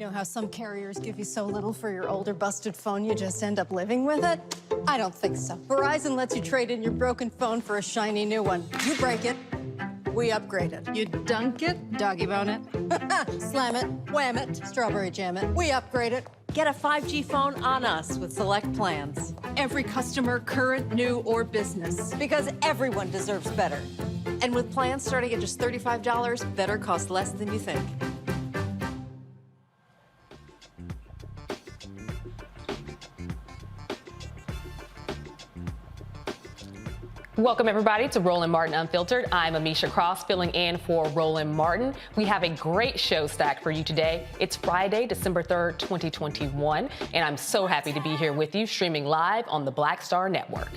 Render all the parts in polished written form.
You know how some carriers give you so little for your older busted phone you just end up living with it? I don't think so. Verizon lets you trade in your broken phone for a shiny new one. You break it, we upgrade it. You dunk it, doggy bone it. Slam it, wham it, strawberry jam it, we upgrade it. Get a 5G phone on us with select plans. Every customer, current, new, or business. Because everyone deserves better. And with plans starting at just $35, better costs less than you think. Welcome, everybody, to Roland Martin Unfiltered. I'm Amisha Cross, filling in for Roland Martin. We have a great show stacked for you today. It's Friday, December 3rd, 2021, and I'm so happy to be here with you, streaming live on the Black Star Network.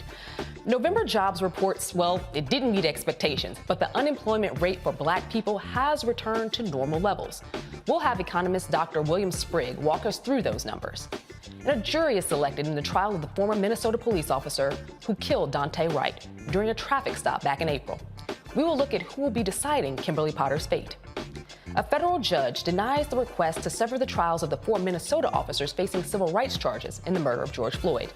November jobs reports, well, it didn't meet expectations, but the unemployment rate for Black people has returned to normal levels. We'll have Economist Dr. William Sprigg walk us through those numbers. And a jury is selected in the trial of the former Minnesota police officer who killed Daunte Wright during a traffic stop back in April. We will look at who will be deciding Kimberly Potter's fate. A federal judge denies the request to sever the trials of the 4 Minnesota officers facing civil rights charges in the murder of George Floyd.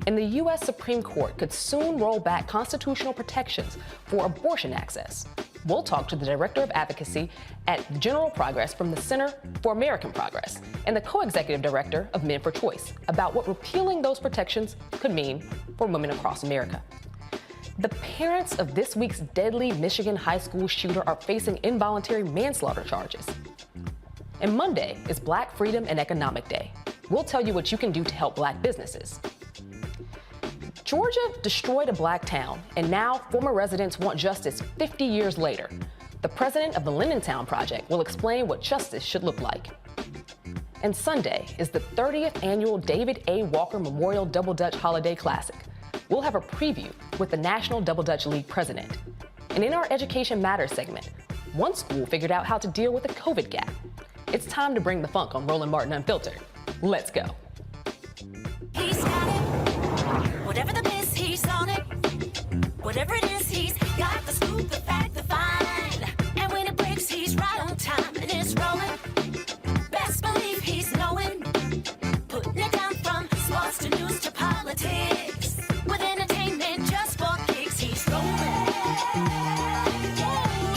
And the U.S. Supreme Court could soon roll back constitutional protections for abortion access. We'll talk to the Director of Advocacy at General Progress from the Center for American Progress and the Co-Executive Director of Men4Choice about what repealing those protections could mean for women across America. The parents of this week's deadly Michigan high school shooter are facing involuntary manslaughter charges. And Monday is Black Freedom and Economic Day. We'll tell you what you can do to help Black businesses. Georgia destroyed a Black town, and now former residents want justice 50 years later. The president of the Linnentown project will explain what justice should look like. And Sunday is the 30th annual David A. Walker Memorial Double Dutch Holiday Classic. We'll have a preview with the National Double Dutch League president. And in our Education Matters segment, one school figured out how to deal with the COVID gap. It's time to bring the funk on Roland Martin Unfiltered. Let's go. He's got it. Whatever the miss, he's on it. Whatever it is, he's got the scoop, the fact, the find. And when it breaks, he's right on time and it's rolling. Best believe he's knowing. Putting it down from sports to news to politics. With entertainment just for kicks, he's rolling.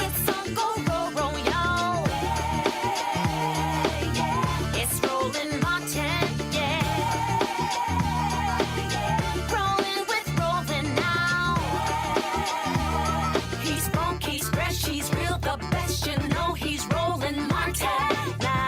It's on go, roll, roll, y'all. It's Roland Martin, rolling with Roland now. He's funky, he's fresh, he's real, the best, you know he's Roland Martin now.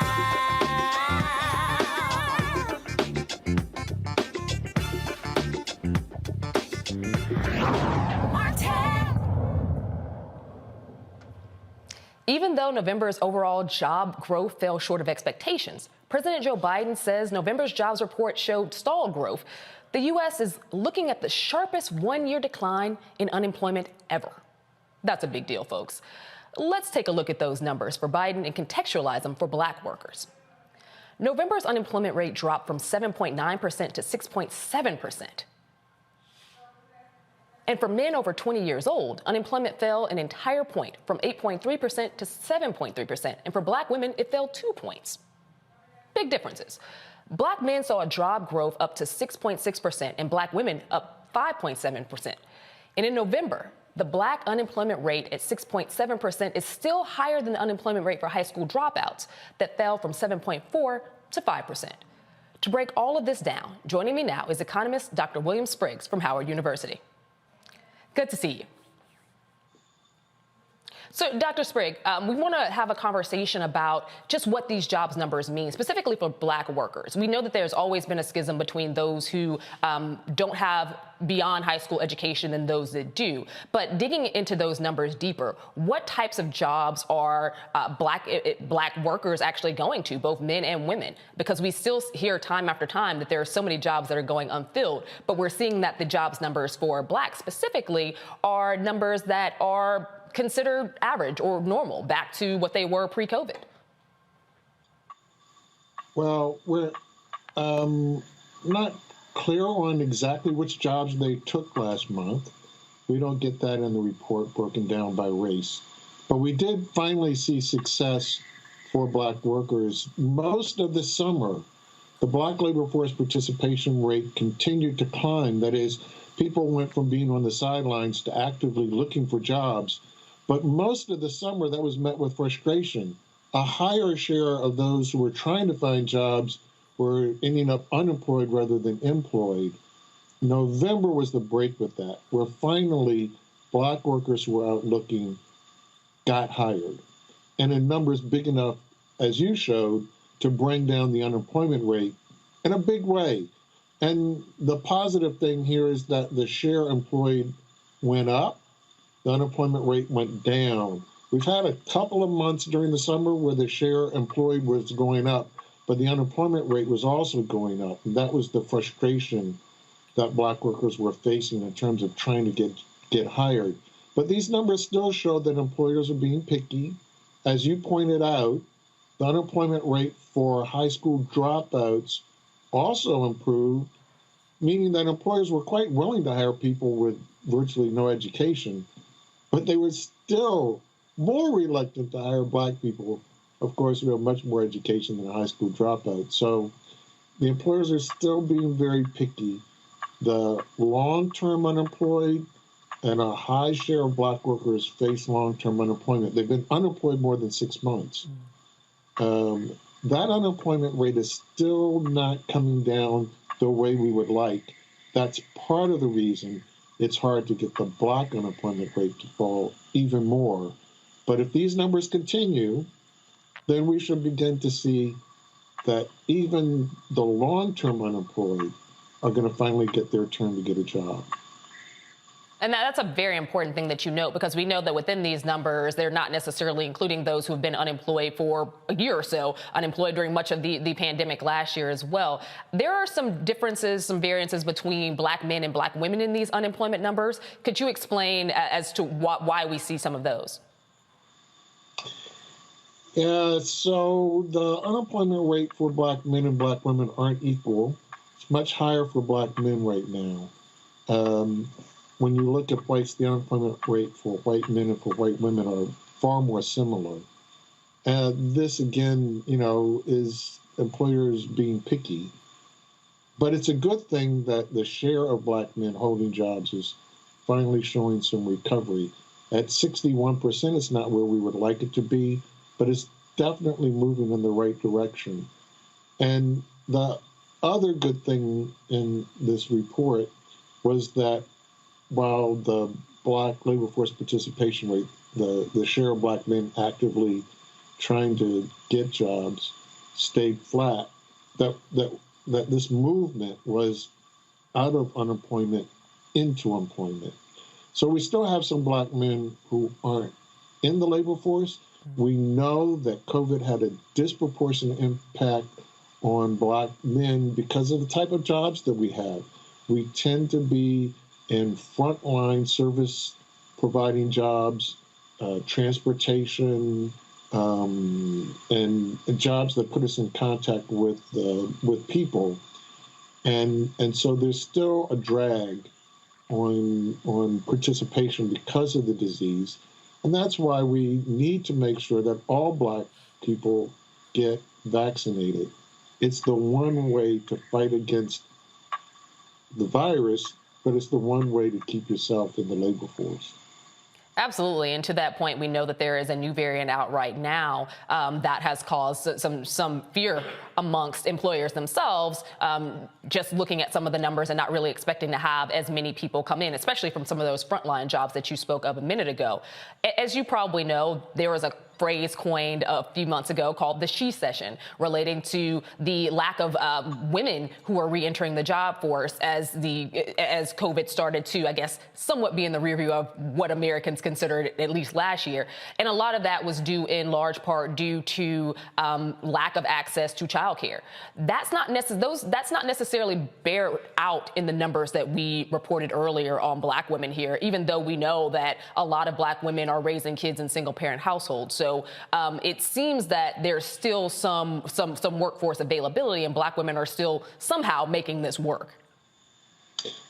Even though November's overall job growth fell short of expectations, President Joe Biden says November's jobs report showed stalled growth. The U.S. is looking at the sharpest one-year decline in unemployment ever. That's a big deal, folks. Let's take a look at those numbers for Biden and contextualize them for Black workers. November's unemployment rate dropped from 7.9% to 6.7%. And for men over 20 years old, unemployment fell an entire point, from 8.3% to 7.3%. And for Black women, it fell 2 points. Big differences. Black men saw a job growth up to 6.6%, and Black women up 5.7%. And in November, the Black unemployment rate at 6.7% is still higher than the unemployment rate for high school dropouts that fell from 7.4% to 5%. To break all of this down, joining me now is economist Dr. William Sprigg from Howard University. Good to see you. So, Dr. Sprigg, we want to have a conversation about just what these jobs numbers mean, specifically for Black workers. We know that there's always been a schism between those who don't have beyond high school education and those that do. But digging into those numbers deeper, what types of jobs are Black workers actually going to, both men and women? Because we still hear time after time that there are so many jobs that are going unfilled, but we're seeing that the jobs numbers for Black specifically are numbers that are considered average or normal, back to what they were pre-COVID. Well, we're not clear on exactly which jobs they took last month. We don't get that in the report broken down by race. But we did finally see success for Black workers. Most of the summer, the Black labor force participation rate continued to climb. That is, people went from being on the sidelines to actively looking for jobs. But most of the summer, that was met with frustration. A higher share of those who were trying to find jobs were ending up unemployed rather than employed. November was the break with that, where finally Black workers who were out looking got hired, and in numbers big enough, as you showed, to bring down the unemployment rate in a big way. And the positive thing here is that the share employed went up, the unemployment rate went down. We've had a couple of months during the summer where the share employed was going up, but the unemployment rate was also going up. And that was the frustration that Black workers were facing in terms of trying to get hired. But these numbers still show that employers are being picky. As you pointed out, the unemployment rate for high school dropouts also improved, meaning that employers were quite willing to hire people with virtually no education, but they were still more reluctant to hire Black people, of course, who have much more education than a high school dropout. So the employers are still being very picky. The long-term unemployed and a high share of Black workers face long-term unemployment. They've been unemployed more than 6 months. That unemployment rate is still not coming down the way we would like. That's part of the reason it's hard to get the Black unemployment rate to fall even more. But if these numbers continue, then we should begin to see that even the long-term unemployed are going to finally get their turn to get a job. And that's a very important thing that you note, because we know that within these numbers, they're not necessarily including those who have been unemployed for a year or so, unemployed during much of the pandemic last year as well. There are some differences, some variances between Black men and Black women in these unemployment numbers. Could you explain as to why we see some of those? Yeah, so the unemployment rate for Black men and Black women aren't equal. It's much higher for Black men right now. When you look at whites, the unemployment rate for white men and for white women are far more similar. This, again, is employers being picky. But it's a good thing that the share of Black men holding jobs is finally showing some recovery. At 61%, it's not where we would like it to be, but it's definitely moving in the right direction. And the other good thing in this report was that while the Black labor force participation rate, the share of Black men actively trying to get jobs stayed flat, that this movement was out of unemployment into employment. So we still have some Black men who aren't in the labor force. We know that COVID had a disproportionate impact on Black men because of the type of jobs that we have. We tend to be in frontline service providing jobs, transportation, and jobs that put us in contact with people. And so there's still a drag on participation because of the disease. And that's why we need to make sure that all Black people get vaccinated. It's the one way to fight against the virus, but it's the one way to keep yourself in the labor force. Absolutely. And to that point, we know that there is a new variant out right now that has caused some fear amongst employers themselves, just looking at some of the numbers and not really expecting to have as many people come in, especially from some of those frontline jobs that you spoke of a minute ago. As you probably know, there was a phrase coined a few months ago called the she session, relating to the lack of women who are reentering the job force as COVID started to, I guess, somewhat be in the rearview of what Americans considered at least last year. And a lot of that was due in large part due to lack of access to childcare. That's not necessarily bear out in the numbers that we reported earlier on Black women here, even though we know that a lot of Black women are raising kids in single parent households. So it seems that there's still some workforce availability, and Black women are still somehow making this work.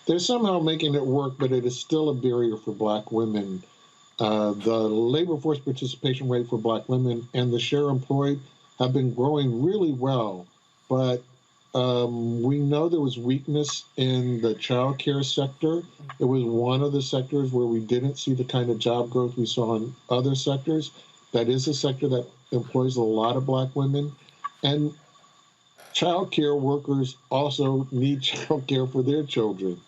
They're somehow making it work, but it is still a barrier for Black women. The labor force participation rate for Black women and the share employed have been growing really well, but We know there was weakness in the child care sector. It was one of the sectors where we didn't see the kind of job growth we saw in other sectors. That is a sector that employs a lot of Black women. And child care workers also need child care for their children.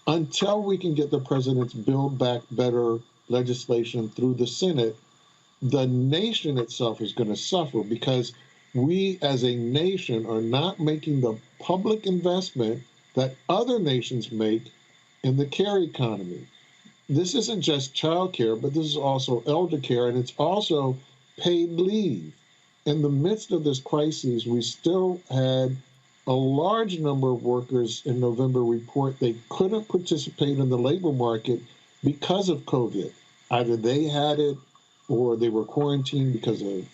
Until we can get the president's Build Back Better legislation through the Senate, the nation itself is going to suffer because we as a nation are not making the public investment that other nations make in the care economy. This isn't just child care, but this is also elder care, and it's also paid leave. In the midst of this crisis, we still had a large number of workers in November report they couldn't participate in the labor market because of COVID. Either they had it or they were quarantined because of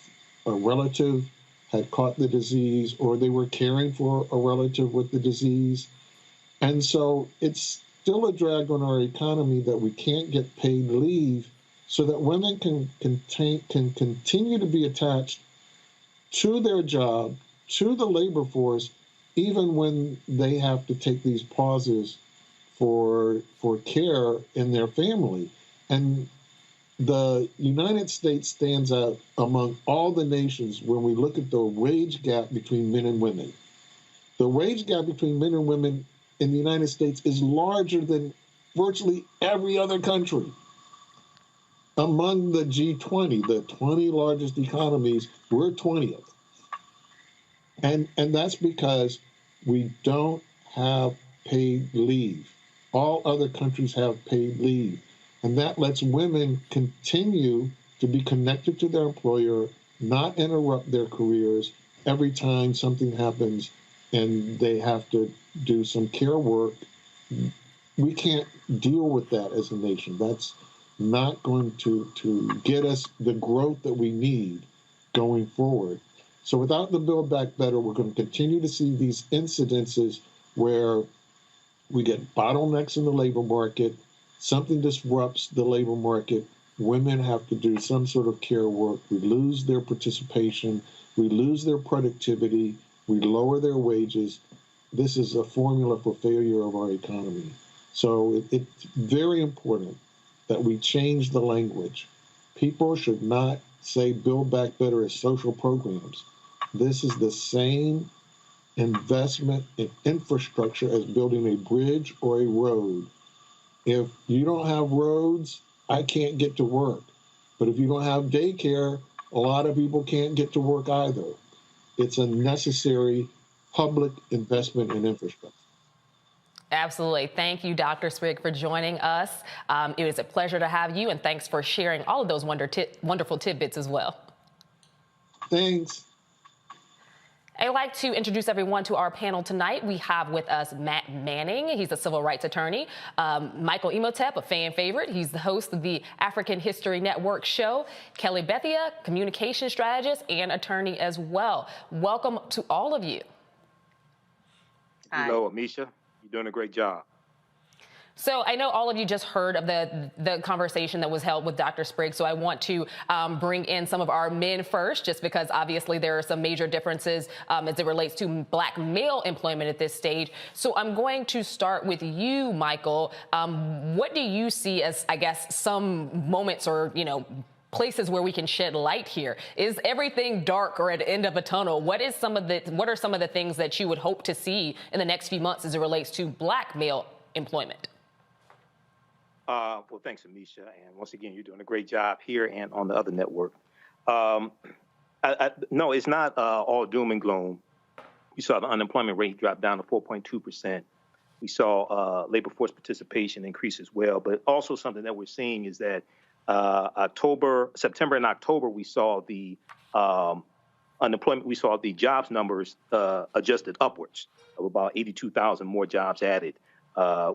a relative had caught the disease, or they were caring for a relative with the disease. And so it's still a drag on our economy that we can't get paid leave so that women can continue to be attached to their job, to the labor force, even when they have to take these pauses for care in their family. And the United States stands out among all the nations when we look at the wage gap between men and women. The wage gap between men and women in the United States is larger than virtually every other country. Among the G20, the 20 largest economies, we're 20th. And that's because we don't have paid leave. All other countries have paid leave. And that lets women continue to be connected to their employer, not interrupt their careers every time something happens and they have to do some care work. We can't deal with that as a nation. That's not going to get us the growth that we need going forward. So without the Build Back Better, we're going to continue to see these incidences where we get bottlenecks in the labor market, something disrupts the labor market, women have to do some sort of care work, we lose their participation, we lose their productivity, we lower their wages. This is a formula for failure of our economy. So it's very important that we change the language. People should not say Build Back Better as social programs. This is the same investment in infrastructure as building a bridge or a road. If you don't have roads, I can't get to work. But if you don't have daycare, a lot of people can't get to work either. It's a necessary public investment in infrastructure. Absolutely. Thank you, Dr. Sprigg, for joining us. It was a pleasure to have you, and thanks for sharing all of those wonderful tidbits as well. Thanks. I'd like to introduce everyone to our panel tonight. We have with us Matt Manning. He's a civil rights attorney. Michael Imhotep, a fan favorite. He's the host of the African History Network show. Kelly Bethia, communication strategist and attorney as well. Welcome to all of you. Hi. Hello, Amisha. You're doing a great job. So I know all of you just heard of the conversation that was held with Dr. Sprigg, so I want to bring in some of our men first, just because obviously there are some major differences as it relates to Black male employment at this stage. So I'm going to start with you, Michael. What do you see as, I guess, some moments or, places where we can shed light here? Is everything dark or at the end of a tunnel? What are some of the things that you would hope to see in the next few months as it relates to Black male employment? Well, thanks, Amisha. And once again, you're doing a great job here and on the other network. No, it's not all doom and gloom. We saw the unemployment rate drop down to 4.2%. We saw labor force participation increase as well. But also something that we're seeing is that September and October, we saw the unemployment, we saw the jobs numbers adjusted upwards of about 82,000 more jobs added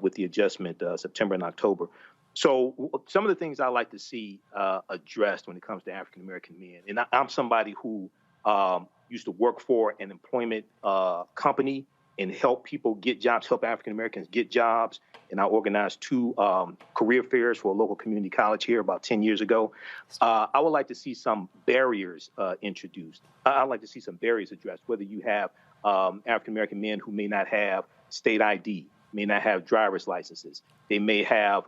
with the adjustment September and October. So some of the things I like to see addressed when it comes to African-American men, and I'm somebody who used to work for an employment company and help people get jobs, help African Americans get jobs. And I organized 2 career fairs for a local community college here about 10 years ago. I would like to see some barriers introduced. I'd like to see some barriers addressed, whether you have African American men who may not have state ID, may not have driver's licenses. They may have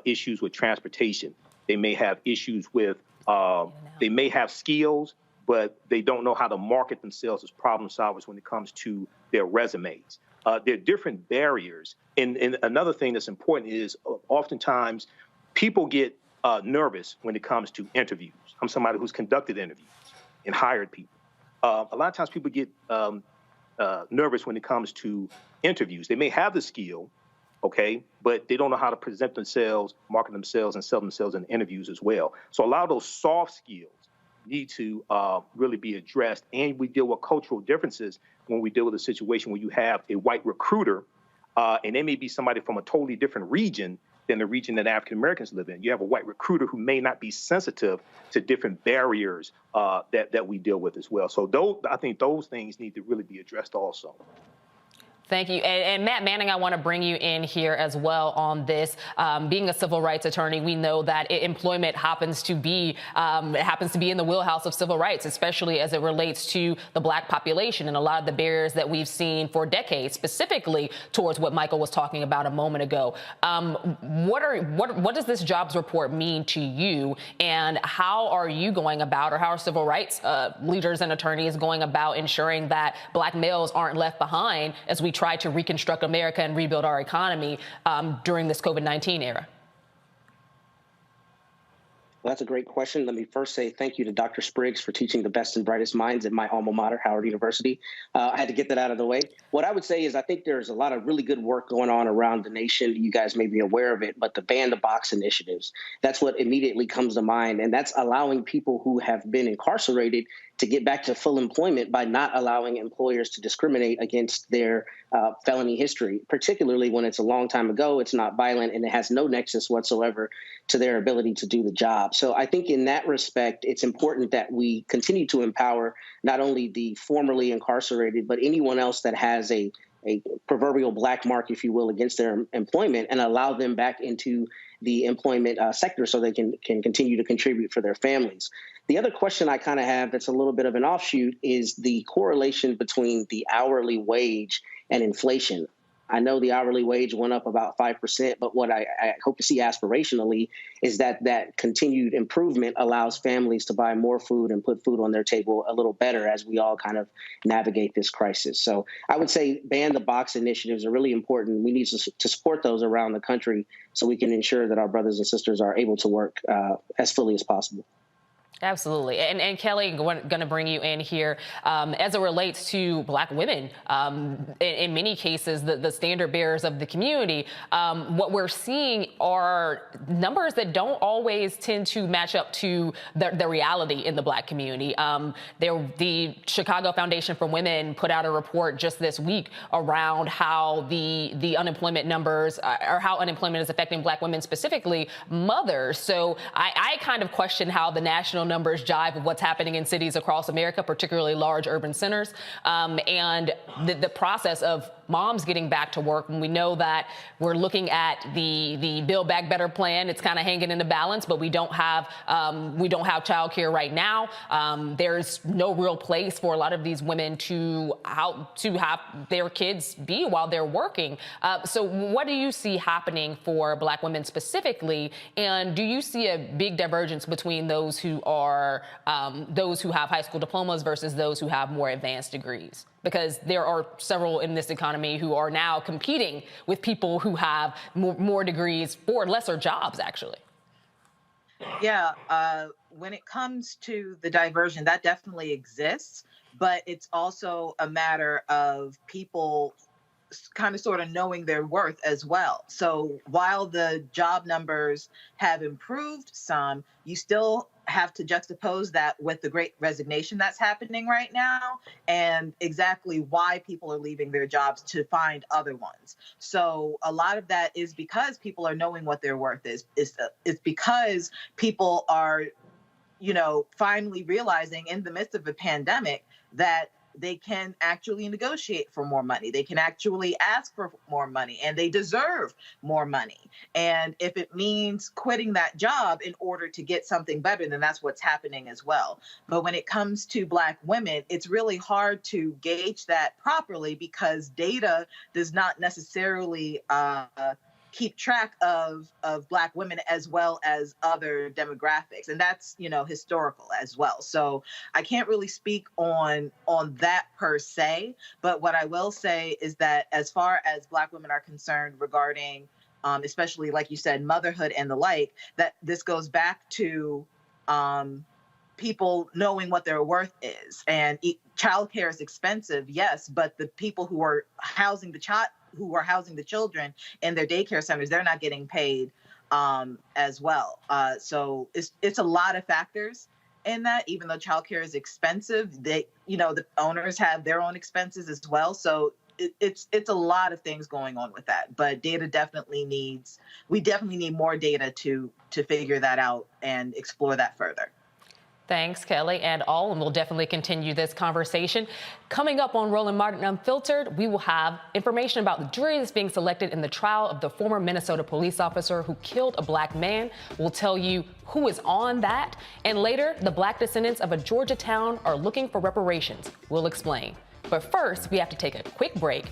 issues with transportation. They may have issues with, they may have skills, but they don't know how to market themselves as problem solvers when it comes to their resumes. There are different barriers. And another thing that's important is oftentimes people get nervous when it comes to interviews. I'm somebody who's conducted interviews and hired people. A lot of times people get nervous when it comes to interviews. They may have the skill, okay, but they don't know how to present themselves, market themselves, and sell themselves in interviews as well. So a lot of those soft skills need to really be addressed. And we deal with cultural differences when we deal with a situation where you have a white recruiter, and they may be somebody from a totally different region than the region that African Americans live in. You have a white recruiter who may not be sensitive to different barriers that we deal with as well. So I think those things need to really be addressed also. Thank you. And Matt Manning, I want to bring you in here as well on this. Being a civil rights attorney, we know that employment happens to be in the wheelhouse of civil rights, especially as it relates to the Black population and a lot of the barriers that we've seen for decades, specifically towards what Michael was talking about a moment ago. What does this jobs report mean to you, and how are you going about, or how are civil rights leaders and attorneys going about ensuring that Black males aren't left behind as we try to reconstruct America and rebuild our economy during this COVID-19 era? Well, that's a great question. Let me first say thank you to Dr. Sprigg for teaching the best and brightest minds at my alma mater, Howard University. I had to get that out of the way. What I would say is I think there's a lot of really good work going on around the nation. You guys may be aware of it, but the Ban the Box initiatives, that's what immediately comes to mind. And that's allowing people who have been incarcerated to get back to full employment by not allowing employers to discriminate against their felony history, particularly when it's a long time ago, it's not violent, and it has no nexus whatsoever to their ability to do the job. So I think in that respect, it's important that we continue to empower not only the formerly incarcerated, but anyone else that has a proverbial black mark, if you will, against their employment, and allow them back into the employment sector so they can continue to contribute for their families. The other question I kind of have that's a little bit of an offshoot is the correlation between the hourly wage and inflation. I know the hourly wage went up about 5%, but what I hope to see aspirationally is that continued improvement allows families to buy more food and put food on their table a little better as we all kind of navigate this crisis. So I would say Ban the Box initiatives are really important. We need to support those around the country so we can ensure that our brothers and sisters are able to work as fully as possible. Absolutely. And Kelly, going to bring you in here as it relates to Black women. In many cases, the standard bearers of the community, what we're seeing are numbers that don't always tend to match up to the reality in the Black community. The Chicago Foundation for Women put out a report just this week around how the unemployment numbers, or how unemployment is affecting Black women, specifically mothers. So I kind of question how the national numbers jive with what's happening in cities across America, particularly large urban centers, and the process of moms getting back to work. When we know that we're looking at the Build Back Better plan, it's kind of hanging in the balance, but we don't have childcare right now. There's no real place for a lot of these women to have their kids be while they're working. So what do you see happening for Black women specifically, and do you see a big divergence between those who have high school diplomas versus those who have more advanced degrees? Because there are several in this economy who are now competing with people who have more degrees for lesser jobs, actually. Yeah, when it comes to the diversion, that definitely exists, but it's also a matter of people kind of sort of knowing their worth as well. So while the job numbers have improved some, you still have to juxtapose that with the great resignation that's happening right now and exactly why people are leaving their jobs to find other ones. So a lot of that is because people are knowing what their worth is. It's because people are, finally realizing in the midst of a pandemic that they can actually negotiate for more money. They can actually ask for more money, and they deserve more money. And if it means quitting that job in order to get something better, then that's what's happening as well. But when it comes to Black women, it's really hard to gauge that properly because data does not necessarily keep track of Black women as well as other demographics, and that's historical as well. So I can't really speak on that per se, but what I will say is that as far as Black women are concerned regarding especially like you said, motherhood and the like, that this goes back to people knowing what their worth is. And childcare is expensive, yes, but the people who are housing the children in their daycare centers, they're not getting paid as well. So it's a lot of factors in that. Even though childcare is expensive, the owners have their own expenses as well. So it's a lot of things going on with that. But we definitely need more data to figure that out and explore that further. Thanks, Kelly, and we'll definitely continue this conversation. Coming up on Roland Martin Unfiltered, we will have information about the jury that's being selected in the trial of the former Minnesota police officer who killed a Black man. We'll tell you who is on that. And later, the Black descendants of a Georgia town are looking for reparations. We'll explain. But first, we have to take a quick break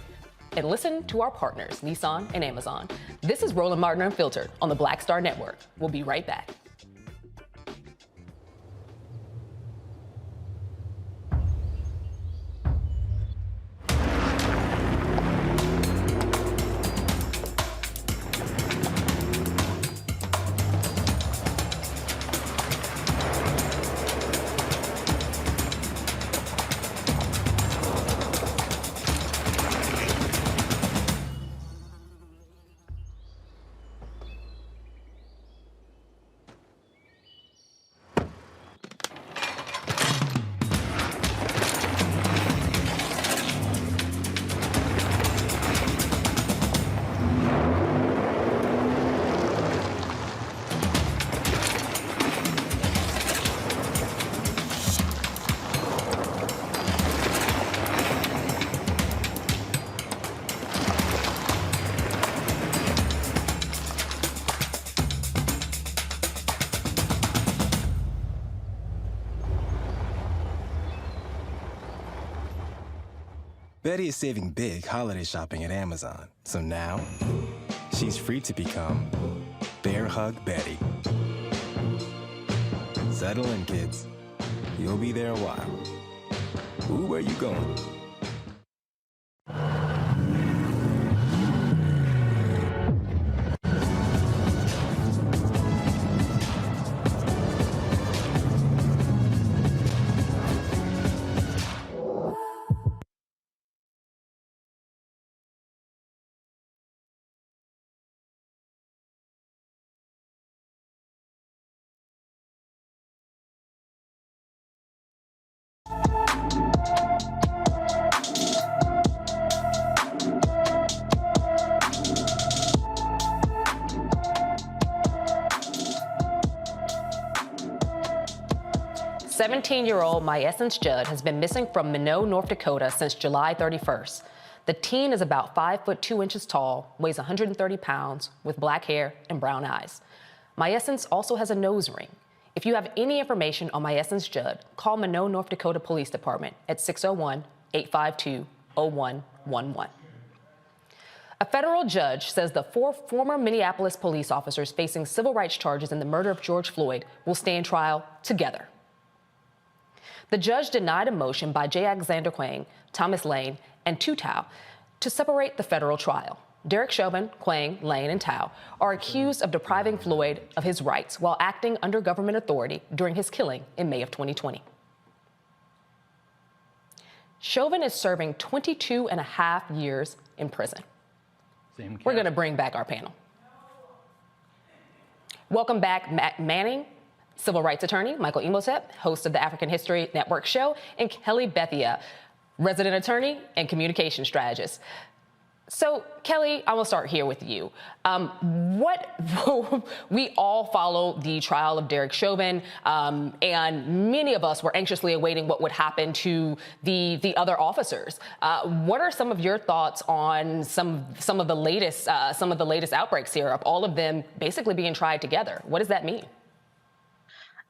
and listen to our partners, Nissan and Amazon. This is Roland Martin Unfiltered on the Black Star Network. We'll be right back. Betty is saving big holiday shopping at Amazon, so now she's free to become Bear Hug Betty. Settle in, kids. You'll be there a while. Ooh, where you going? "17-year-old My Essence Judd has been missing from Minot, North Dakota since July 31st. The teen is about 5 foot 2 inches tall, weighs 130 pounds, with black hair and brown eyes. My Essence also has a nose ring. If you have any information on My Essence Judd, call Minot, North Dakota Police Department at 601-852-0111. A federal judge says the 4 former Minneapolis police officers facing civil rights charges in the murder of George Floyd will stand trial together. The judge denied a motion by J. Alexander Quang, Thomas Lane, and Tu Tao to separate the federal trial. Derek Chauvin, Quang, Lane, and Tao are accused of depriving Floyd of his rights while acting under government authority during his killing in May of 2020. Chauvin is serving 22 and a half years in prison. We're going to bring back our panel. Welcome back, Matt Manning, civil rights attorney, Michael Imhotep, host of the African History Network show, and Kelly Bethia, resident attorney and communication strategist. So, Kelly, I will start here with you. We all follow the trial of Derek Chauvin, and many of us were anxiously awaiting what would happen to the other officers. What are some of your thoughts on some of the latest outbreaks here, of all of them basically being tried together? What does that mean?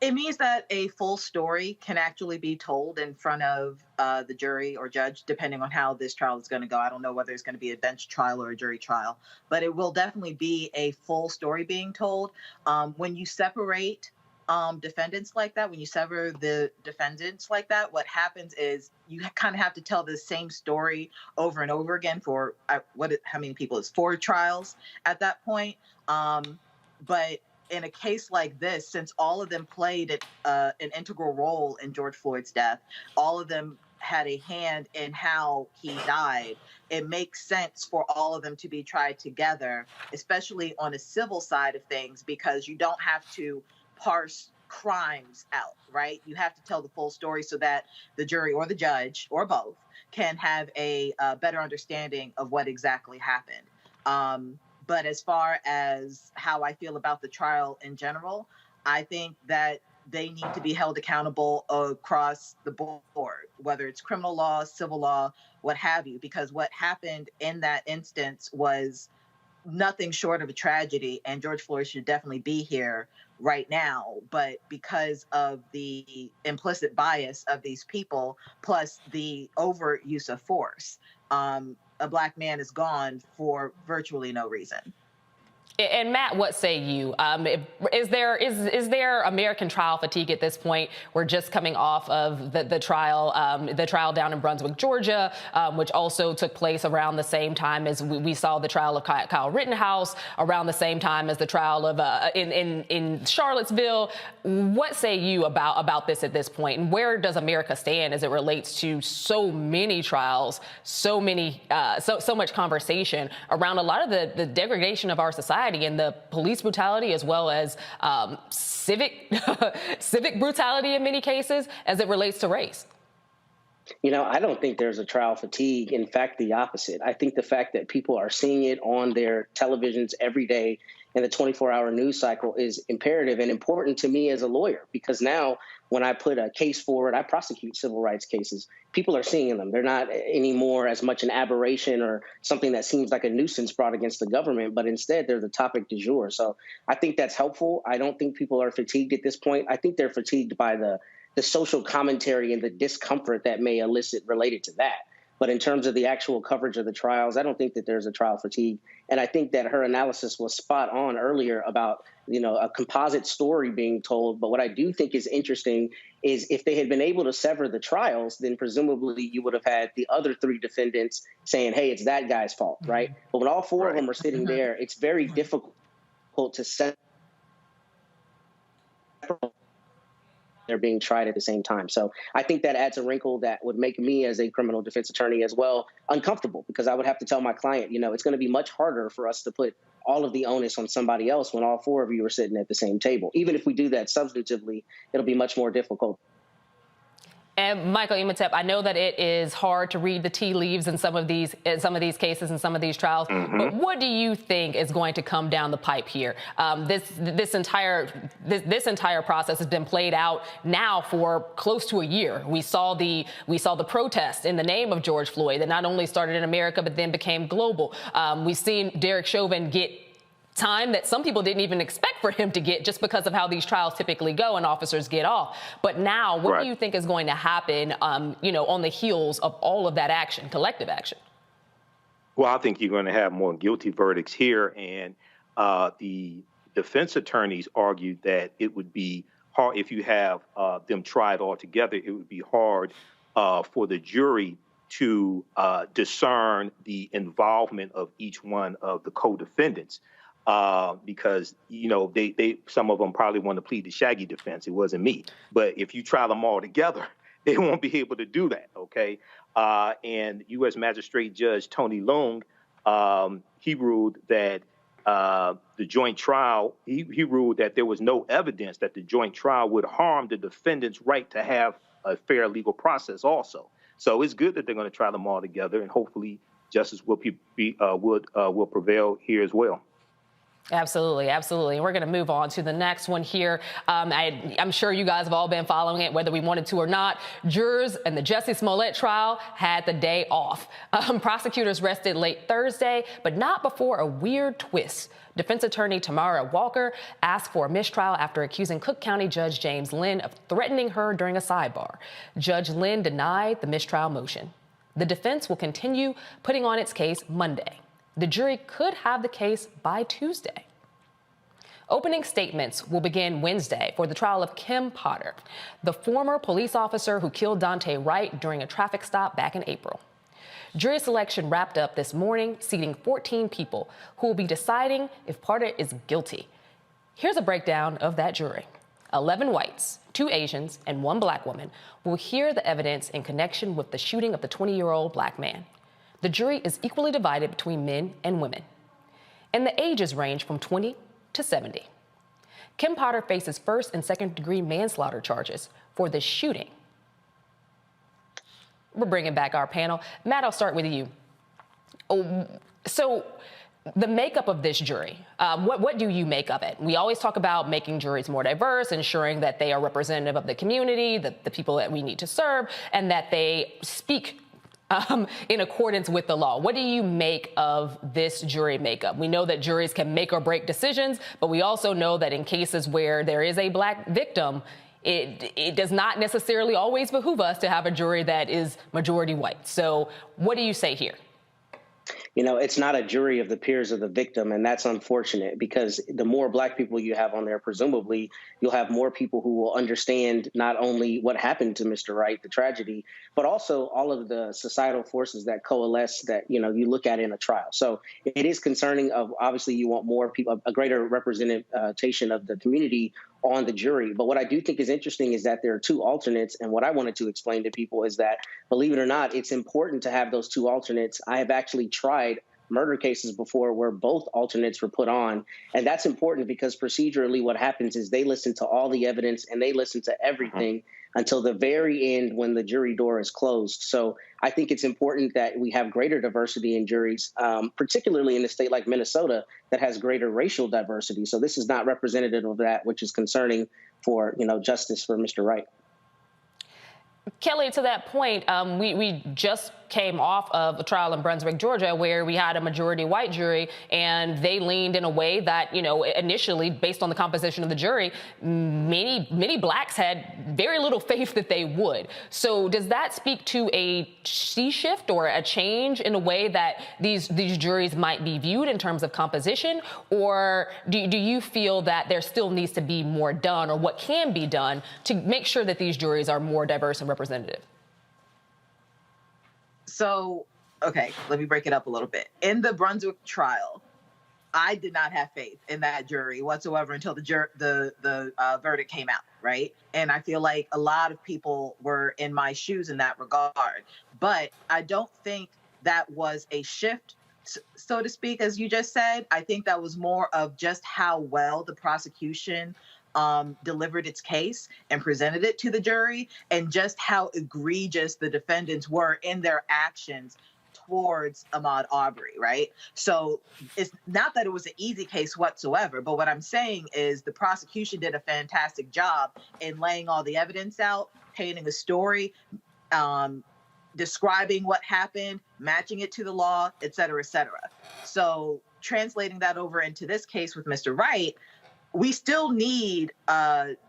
It means that a full story can actually be told in front of the jury or judge, depending on how this trial is going to go. I don't know whether it's going to be a bench trial or a jury trial, but it will definitely be a full story being told. When you separate defendants like that, when you sever the defendants like that, what happens is you kind of have to tell the same story over and over again for how many people? It's 4 trials at that point. But in a case like this, since all of them played an integral role in George Floyd's death, all of them had a hand in how he died, it makes sense for all of them to be tried together, especially on a civil side of things, because you don't have to parse crimes out, right? You have to tell the full story so that the jury or the judge or both can have a better understanding of what exactly happened. But as far as how I feel about the trial in general, I think that they need to be held accountable across the board, whether it's criminal law, civil law, what have you, because what happened in that instance was nothing short of a tragedy, and George Floyd should definitely be here right now. But because of the implicit bias of these people, plus the overuse of force, a Black man is gone for virtually no reason. And Matt, what say you? Is there American trial fatigue at this point? We're just coming off of the trial down in Brunswick, Georgia, which also took place around the same time as we saw the trial of Kyle Rittenhouse, around the same time as the trial of in Charlottesville. What say you about this at this point, and where does America stand as it relates to so many trials, so much conversation around a lot of the degradation of our society and the police brutality, as well as civic brutality in many cases as it relates to race? You know, I don't think there's a trial fatigue. In fact, the opposite. I think the fact that people are seeing it on their televisions every day in the 24-hour news cycle is imperative and important to me as a lawyer, because now when I put a case forward, I prosecute civil rights cases. People are seeing them. They're not anymore as much an aberration or something that seems like a nuisance brought against the government, but instead they're the topic du jour. So I think that's helpful. I don't think people are fatigued at this point. I think they're fatigued by the social commentary and the discomfort that may elicit related to that. But in terms of the actual coverage of the trials, I don't think that there's a trial fatigue. And I think that her analysis was spot on earlier about, a composite story being told. But what I do think is interesting is if they had been able to sever the trials, then presumably you would have had the other 3 defendants saying, hey, it's that guy's fault, right? But when all 4 of them are sitting there, it's very difficult to separate. They're being tried at the same time. So I think that adds a wrinkle that would make me, as a criminal defense attorney as well, uncomfortable, because I would have to tell my client, it's going to be much harder for us to put all of the onus on somebody else when all 4 of you are sitting at the same table. Even if we do that substantively, it'll be much more difficult. And Michael Imhotep, I know that it is hard to read the tea leaves in some of these cases and some of these trials. Mm-hmm. But what do you think is going to come down the pipe here? This entire process has been played out now for close to a year. We saw the protest in the name of George Floyd that not only started in America but then became global. We've seen Derek Chauvin get time that some people didn't even expect for him to get, just because of how these trials typically go and officers get off. But now, what do you think is going to happen, on the heels of all of that action, collective action? Well, I think you're going to have more guilty verdicts here. And the defense attorneys argued that it would be hard if you have them tried all together. It would be hard for the jury to discern the involvement of each one of the co-defendants. Because, they some of them probably want to plead the shaggy defense. It wasn't me. But if you try them all together, they won't be able to do that. OK, and U.S. Magistrate Judge Tony Leung, he ruled that the joint trial, he ruled that there was no evidence that the joint trial would harm the defendant's right to have a fair legal process also. So it's good that they're going to try them all together, and hopefully justice will will prevail here as well. Absolutely, absolutely. And we're going to move on to the next one here. I'm sure you guys have all been following it, whether we wanted to or not. Jurors in the Jussie Smollett trial had the day off. Prosecutors rested late Thursday, but not before a weird twist. Defense attorney Tamara Walker asked for a mistrial after accusing Cook County Judge James Lynn of threatening her during a sidebar. Judge Lynn denied the mistrial motion. The defense will continue putting on its case Monday. The jury could have the case by Tuesday. Opening statements will begin Wednesday for the trial of Kim Potter, the former police officer who killed Daunte Wright during a traffic stop back in April. Jury selection wrapped up this morning, seating 14 people who will be deciding if Potter is guilty. Here's a breakdown of that jury. 11 whites, 2 Asians, and 1 black woman will hear the evidence in connection with the shooting of the 20-year-old black man. The jury is equally divided between men and women, and the ages range from 20 to 70. Kim Potter faces first and second-degree manslaughter charges for the shooting. We're bringing back our panel. Matt, I'll start with you. So the makeup of this jury, what do you make of it? We always talk about making juries more diverse, ensuring that they are representative of the community, the people that we need to serve, and that they speak in accordance with the law. What do you make of this jury makeup? We know that juries can make or break decisions, but we also know that in cases where there is a black victim, it does not necessarily always behoove us to have a jury that is majority white. So what do you say here? You know, it's not a jury of the peers of the victim, and that's unfortunate because the more black people you have on there, presumably you'll have more people who will understand not only what happened to Mr. Wright, the tragedy, but also all of the societal forces that coalesce that, you look at in a trial. So it is concerning obviously you want more people, a greater representation of the community on the jury. But what I do think is interesting is that there are 2 alternates. And what I wanted to explain to people is that, believe it or not, it's important to have those 2 alternates. I have actually tried murder cases before where both alternates were put on. And that's important because procedurally what happens is they listen to all the evidence and they listen to everything until the very end when the jury door is closed. So I think it's important that we have greater diversity in juries, particularly in a state like Minnesota that has greater racial diversity. So this is not representative of that, which is concerning for, justice for Mr. Wright. Kelly, to that point, we just came off of a trial in Brunswick, Georgia, where we had a majority white jury, and they leaned in a way that, initially, based on the composition of the jury, many blacks had very little faith that they would. So does that speak to a sea shift or a change in the way that these juries might be viewed in terms of composition? Or do you feel that there still needs to be more done, or what can be done to make sure that these juries are more diverse and representative? So, okay, let me break it up a little bit. In the Brunswick trial, I did not have faith in that jury whatsoever until the verdict came out, right? And I feel like a lot of people were in my shoes in that regard. But I don't think that was a shift, so to speak, as you just said. I think that was more of just how well the prosecution delivered its case and presented it to the jury, and just how egregious the defendants were in their actions towards Ahmaud Arbery, right? So it's not that it was an easy case whatsoever, but what I'm saying is the prosecution did a fantastic job in laying all the evidence out, painting a story, describing what happened, matching it to the law, et cetera, et cetera. So translating that over into this case with Mr. Wright, we still need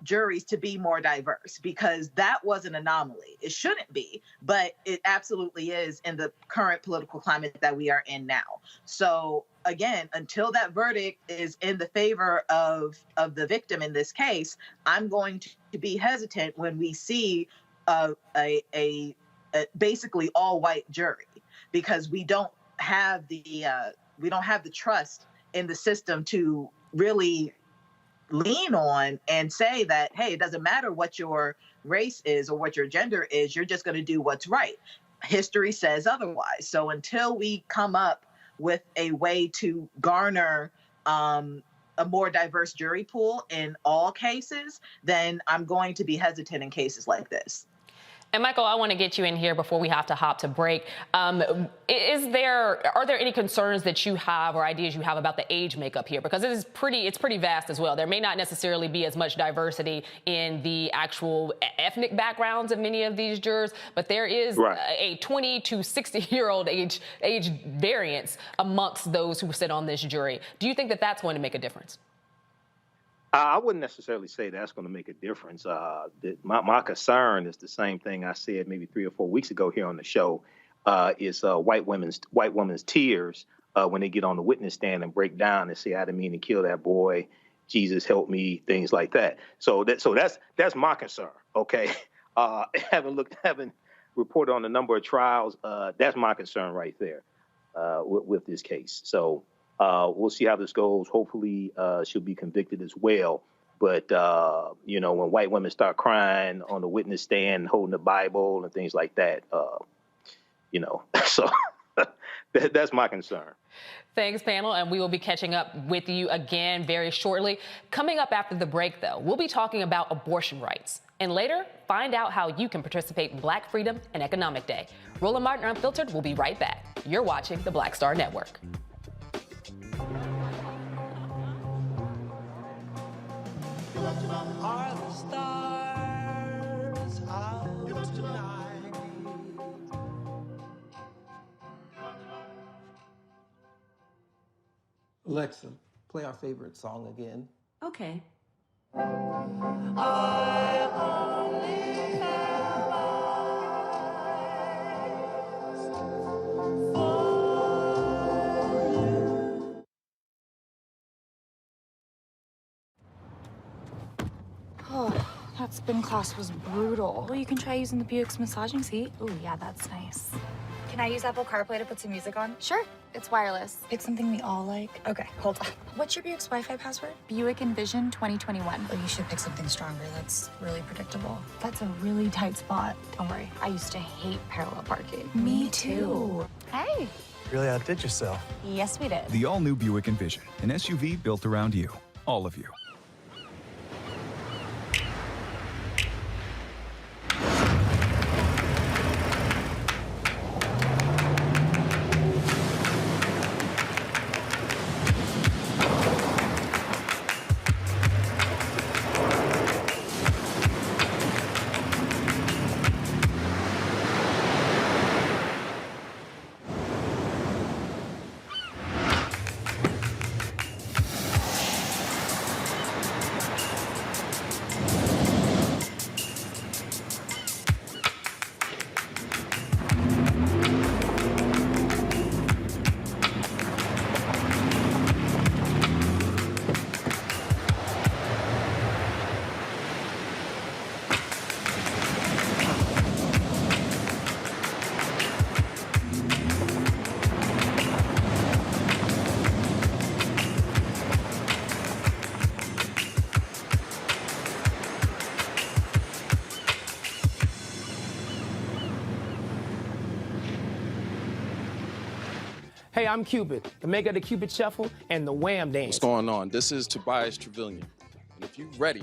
juries to be more diverse, because that was an anomaly. It shouldn't be, but it absolutely is in the current political climate that we are in now. So again, until that verdict is in the favor of the victim in this case, I'm going to be hesitant when we see a basically all white jury, because we don't have the trust in the system to really lean on and say that, hey, it doesn't matter what your race is or what your gender is, you're just going to do what's right. History says otherwise. So until we come up with a way to garner a more diverse jury pool in all cases, then I'm going to be hesitant in cases like this. And Michael, I want to get you in here before we have to hop to break. Are there any concerns that you have or ideas you have about the age makeup here? Because it's pretty vast as well. There may not necessarily be as much diversity in the actual ethnic backgrounds of many of these jurors, but there is a 20 to 60-year-old age variance amongst those who sit on this jury. Do you think that that's going to make a difference? I wouldn't necessarily say that's going to make a difference. My concern is the same thing I said maybe 3 or 4 weeks ago here on the show. Is white women's tears when they get on the witness stand and break down and say, "I didn't mean to kill that boy. Jesus help me," things like that. So that's my concern. Okay, having reported on the number of trials, that's my concern right there with this case. So. We'll see how this goes. Hopefully, she'll be convicted as well. But, when white women start crying on the witness stand, holding the Bible and things like that, so that's my concern. Thanks, panel, and we will be catching up with you again very shortly. Coming up after the break, though, we'll be talking about abortion rights. And later, find out how you can participate in Black Freedom and Economic Day. Roland Martin Unfiltered will be right back. You're watching the Black Star Network. Are the stars out tonight? Alexa, play our favorite song again. Okay. I only have eyes for Oh, that spin class was brutal. Well, you can try using the Buick's massaging seat. Ooh, yeah, that's nice. Can I use Apple CarPlay to put some music on? Sure, it's wireless. Pick something we all like. Okay, hold on. What's your Buick's Wi-Fi password? Buick Envision 2021. Oh, you should pick something stronger. That's really predictable. That's a really tight spot. Don't worry, I used to hate parallel parking. Me too. Hey. Really outdid yourself. Yes, we did. The all-new Buick Envision, an SUV built around you, all of you. Hey, I'm Cupid, the maker of the Cupid Shuffle and the Wham Dance. What's going on? This is Tobias Trevelyan. And if you're ready,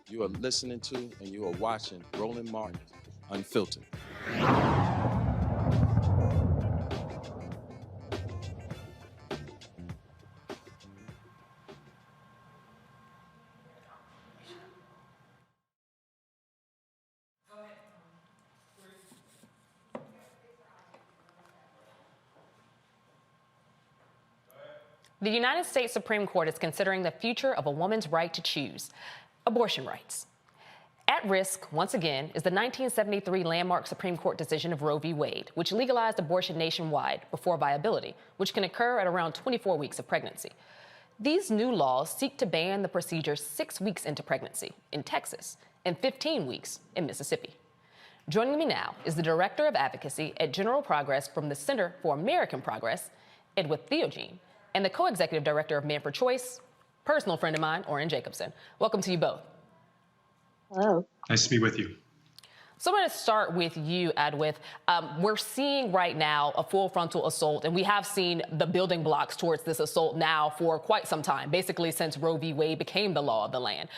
you are listening to and you are watching Roland Martin Unfiltered. The United States Supreme Court is considering the future of a woman's right to choose, abortion rights. At risk, once again, is the 1973 landmark Supreme Court decision of Roe v. Wade, which legalized abortion nationwide before viability, which can occur at around 24 weeks of pregnancy. These new laws seek to ban the procedure 6 weeks into pregnancy in Texas and 15 weeks in Mississippi. Joining me now is the Director of Advocacy at General Progress from the Center for American Progress, Edward Theogene, and the Co-Executive Director of Men4Choice, personal friend of mine, Orrin Jacobson. Welcome to you both. Hello. Nice to be with you. So I'm going to start with you, Adwith. We're seeing right now a full frontal assault, and we have seen the building blocks towards this assault now for quite some time, basically since Roe v. Wade became the law of the land.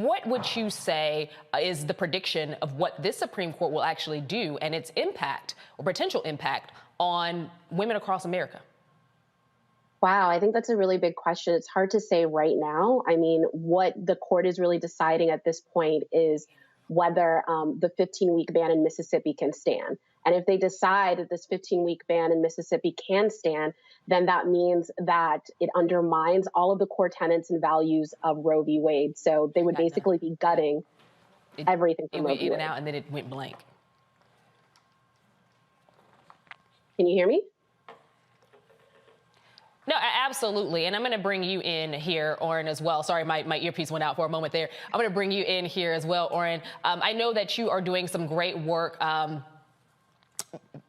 What would you say is the prediction of what this Supreme Court will actually do and its impact or potential impact on women across America? Wow, I think that's a really big question. It's hard to say right now. I mean, what the court is really deciding at this point is whether the 15-week ban in Mississippi can stand. And if they decide that this 15-week ban in Mississippi can stand, then that means that it undermines all of the core tenets and values of Roe v. Wade. So they would basically be gutting everything from Roe v. Wade. It went in and out, and then it went blank. Can you hear me? No, absolutely. And I'm going to bring you in here, Oren, as well. Sorry, my earpiece went out for a moment there. I'm going to bring you in here as well, Oren. I know that you are doing some great work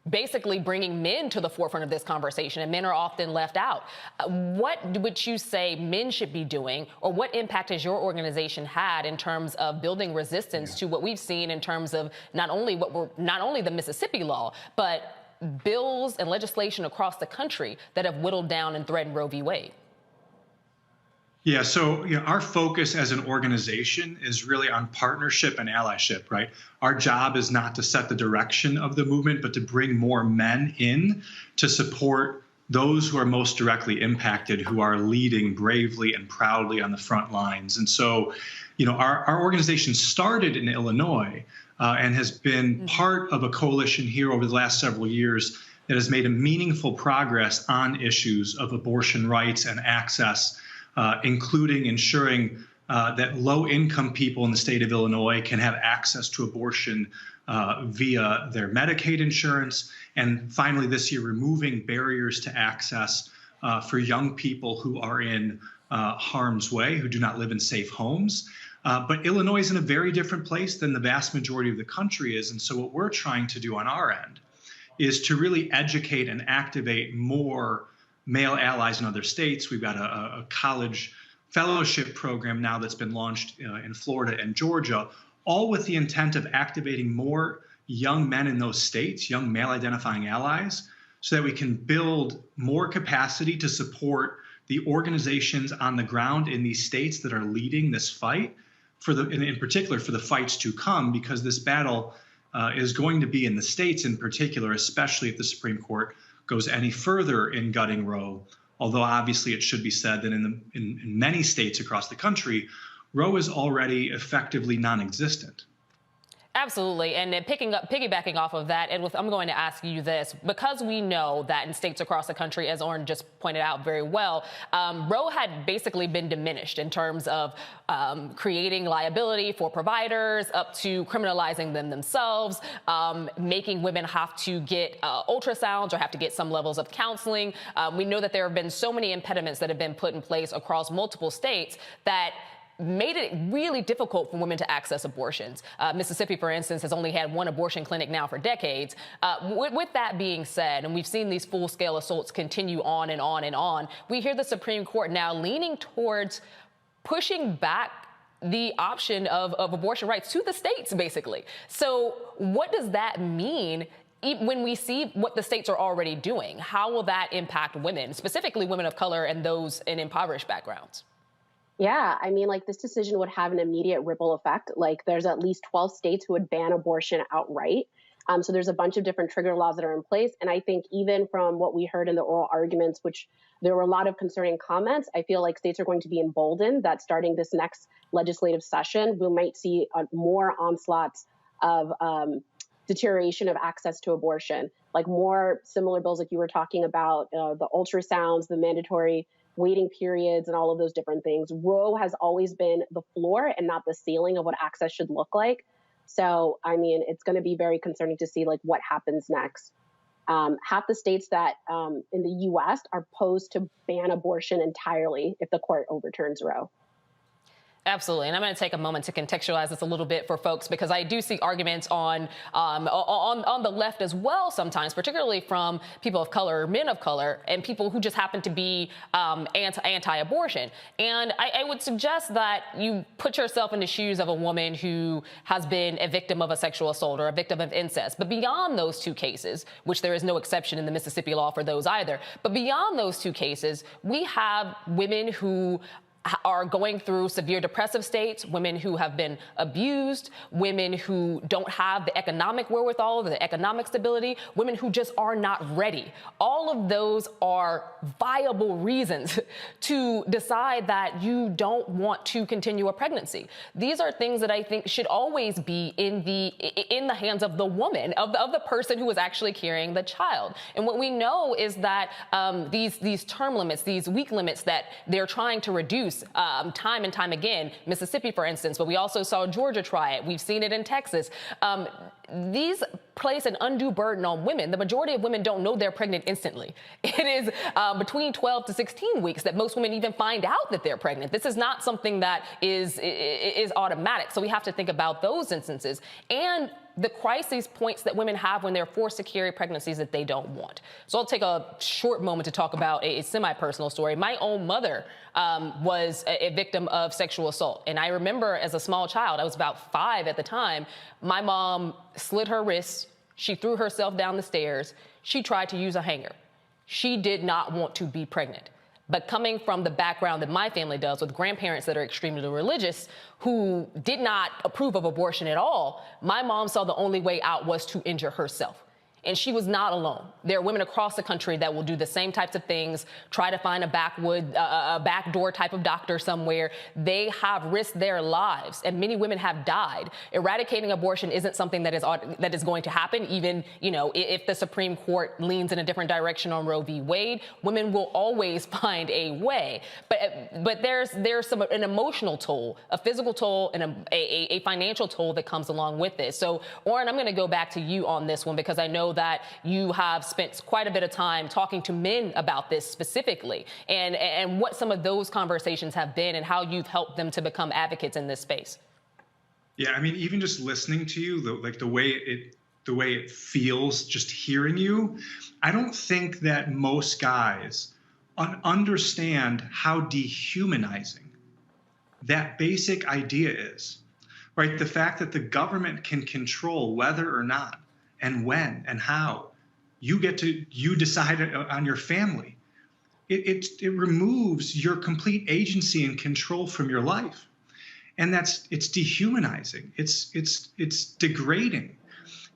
basically bringing men to the forefront of this conversation, and men are often left out. What would you say men should be doing, or what impact has your organization had in terms of building resistance to what we've seen in terms of not only the Mississippi law, but bills and legislation across the country that have whittled down and threatened Roe v. Wade? Yeah, so our focus as an organization is really on partnership and allyship, right? Our job is not to set the direction of the movement, but to bring more men in to support those who are most directly impacted, who are leading bravely and proudly on the front lines. And so, our organization started in Illinois and has been part of a coalition here over the last several years that has made a meaningful progress on issues of abortion rights and access, including ensuring that low-income people in the state of Illinois can have access to abortion via their Medicaid insurance, and finally this year removing barriers to access for young people who are in harm's way, who do not live in safe homes. But Illinois is in a very different place than the vast majority of the country is, and so what we're trying to do on our end is to really educate and activate more male allies in other states. We've got a college fellowship program now that's been launched in Florida and Georgia, all with the intent of activating more young men in those states, young male identifying allies, so that we can build more capacity to support the organizations on the ground in these states that are leading this fight, in particular for the fights to come, because this battle is going to be in the states in particular, especially if the Supreme Court goes any further in gutting Roe. Although obviously it should be said that in many states across the country, Roe is already effectively non-existent. Absolutely. And then piggybacking off of that, and I'm going to ask you this, because we know that in states across the country, as Oren just pointed out very well, Roe had basically been diminished in terms of creating liability for providers, up to criminalizing them themselves, making women have to get ultrasounds or have to get some levels of counseling. We know that there have been so many impediments that have been put in place across multiple states that made it really difficult for women to access abortions. Mississippi, for instance, has only had one abortion clinic now for decades. With that being said, and we've seen these full-scale assaults continue on and on and on, we hear the Supreme Court now leaning towards pushing back the option of abortion rights to the states, basically. So what does that mean when we see what the states are already doing? How will that impact women, specifically women of color and those in impoverished backgrounds? Yeah, I mean, this decision would have an immediate ripple effect. There's at least 12 states who would ban abortion outright. So there's a bunch of different trigger laws that are in place. And I think even from what we heard in the oral arguments, which there were a lot of concerning comments, I feel like states are going to be emboldened that starting this next legislative session, we might see more onslaughts of deterioration of access to abortion, more similar bills like you were talking about, the ultrasounds, the mandatory waiting periods, and all of those different things. Roe has always been the floor and not the ceiling of what access should look like. So, I mean, it's going to be very concerning to see what happens next. Half the states that in the U.S. are posed to ban abortion entirely if the court overturns Roe. Absolutely, and I'm going to take a moment to contextualize this a little bit for folks, because I do see arguments on the left as well sometimes, particularly from people of color, men of color, and people who just happen to be anti-abortion. And I would suggest that you put yourself in the shoes of a woman who has been a victim of a sexual assault or a victim of incest. But beyond those two cases, which there is no exception in the Mississippi law for those either, but beyond those two cases, we have women who are going through severe depressive states, women who have been abused, women who don't have the economic wherewithal, the economic stability, women who just are not ready. All of those are viable reasons to decide that you don't want to continue a pregnancy. These are things that I think should always be in the hands of the woman, of the person who is actually carrying the child. And what we know is that these term limits, these week limits that they're trying to reduce time and time again, Mississippi, for instance, but we also saw Georgia try it. We've seen it in Texas. These place an undue burden on women. The majority of women don't know they're pregnant instantly. It is between 12 to 16 weeks that most women even find out that they're pregnant. This is not something that is automatic. So we have to think about those instances and the crisis points that women have when they're forced to carry pregnancies that they don't want. So I'll take a short moment to talk about a semi-personal story. My own mother was a victim of sexual assault. And I remember as a small child, I was about 5 at the time, my mom slit her wrists. She threw herself down the stairs. She tried to use a hanger. She did not want to be pregnant. But coming from the background that my family does, with grandparents that are extremely religious who did not approve of abortion at all, my mom saw the only way out was to injure herself. And she was not alone. There are women across the country that will do the same types of things, try to find a backdoor type of doctor somewhere. They have risked their lives, and many women have died. Eradicating abortion isn't something that is going to happen, even, if the Supreme Court leans in a different direction on Roe v. Wade. Women will always find a way. But there's an emotional toll, a physical toll, and a financial toll that comes along with this. So, Orrin, I'm going to go back to you on this one, because I know that you have spent quite a bit of time talking to men about this specifically, and what some of those conversations have been and how you've helped them to become advocates in this space. Yeah, I mean, even just listening to you, the way it feels just hearing you, I don't think that most guys understand how dehumanizing that basic idea is, right? The fact that the government can control whether or not and when and how you decide on your family. It removes your complete agency and control from your life. And it's dehumanizing. It's degrading.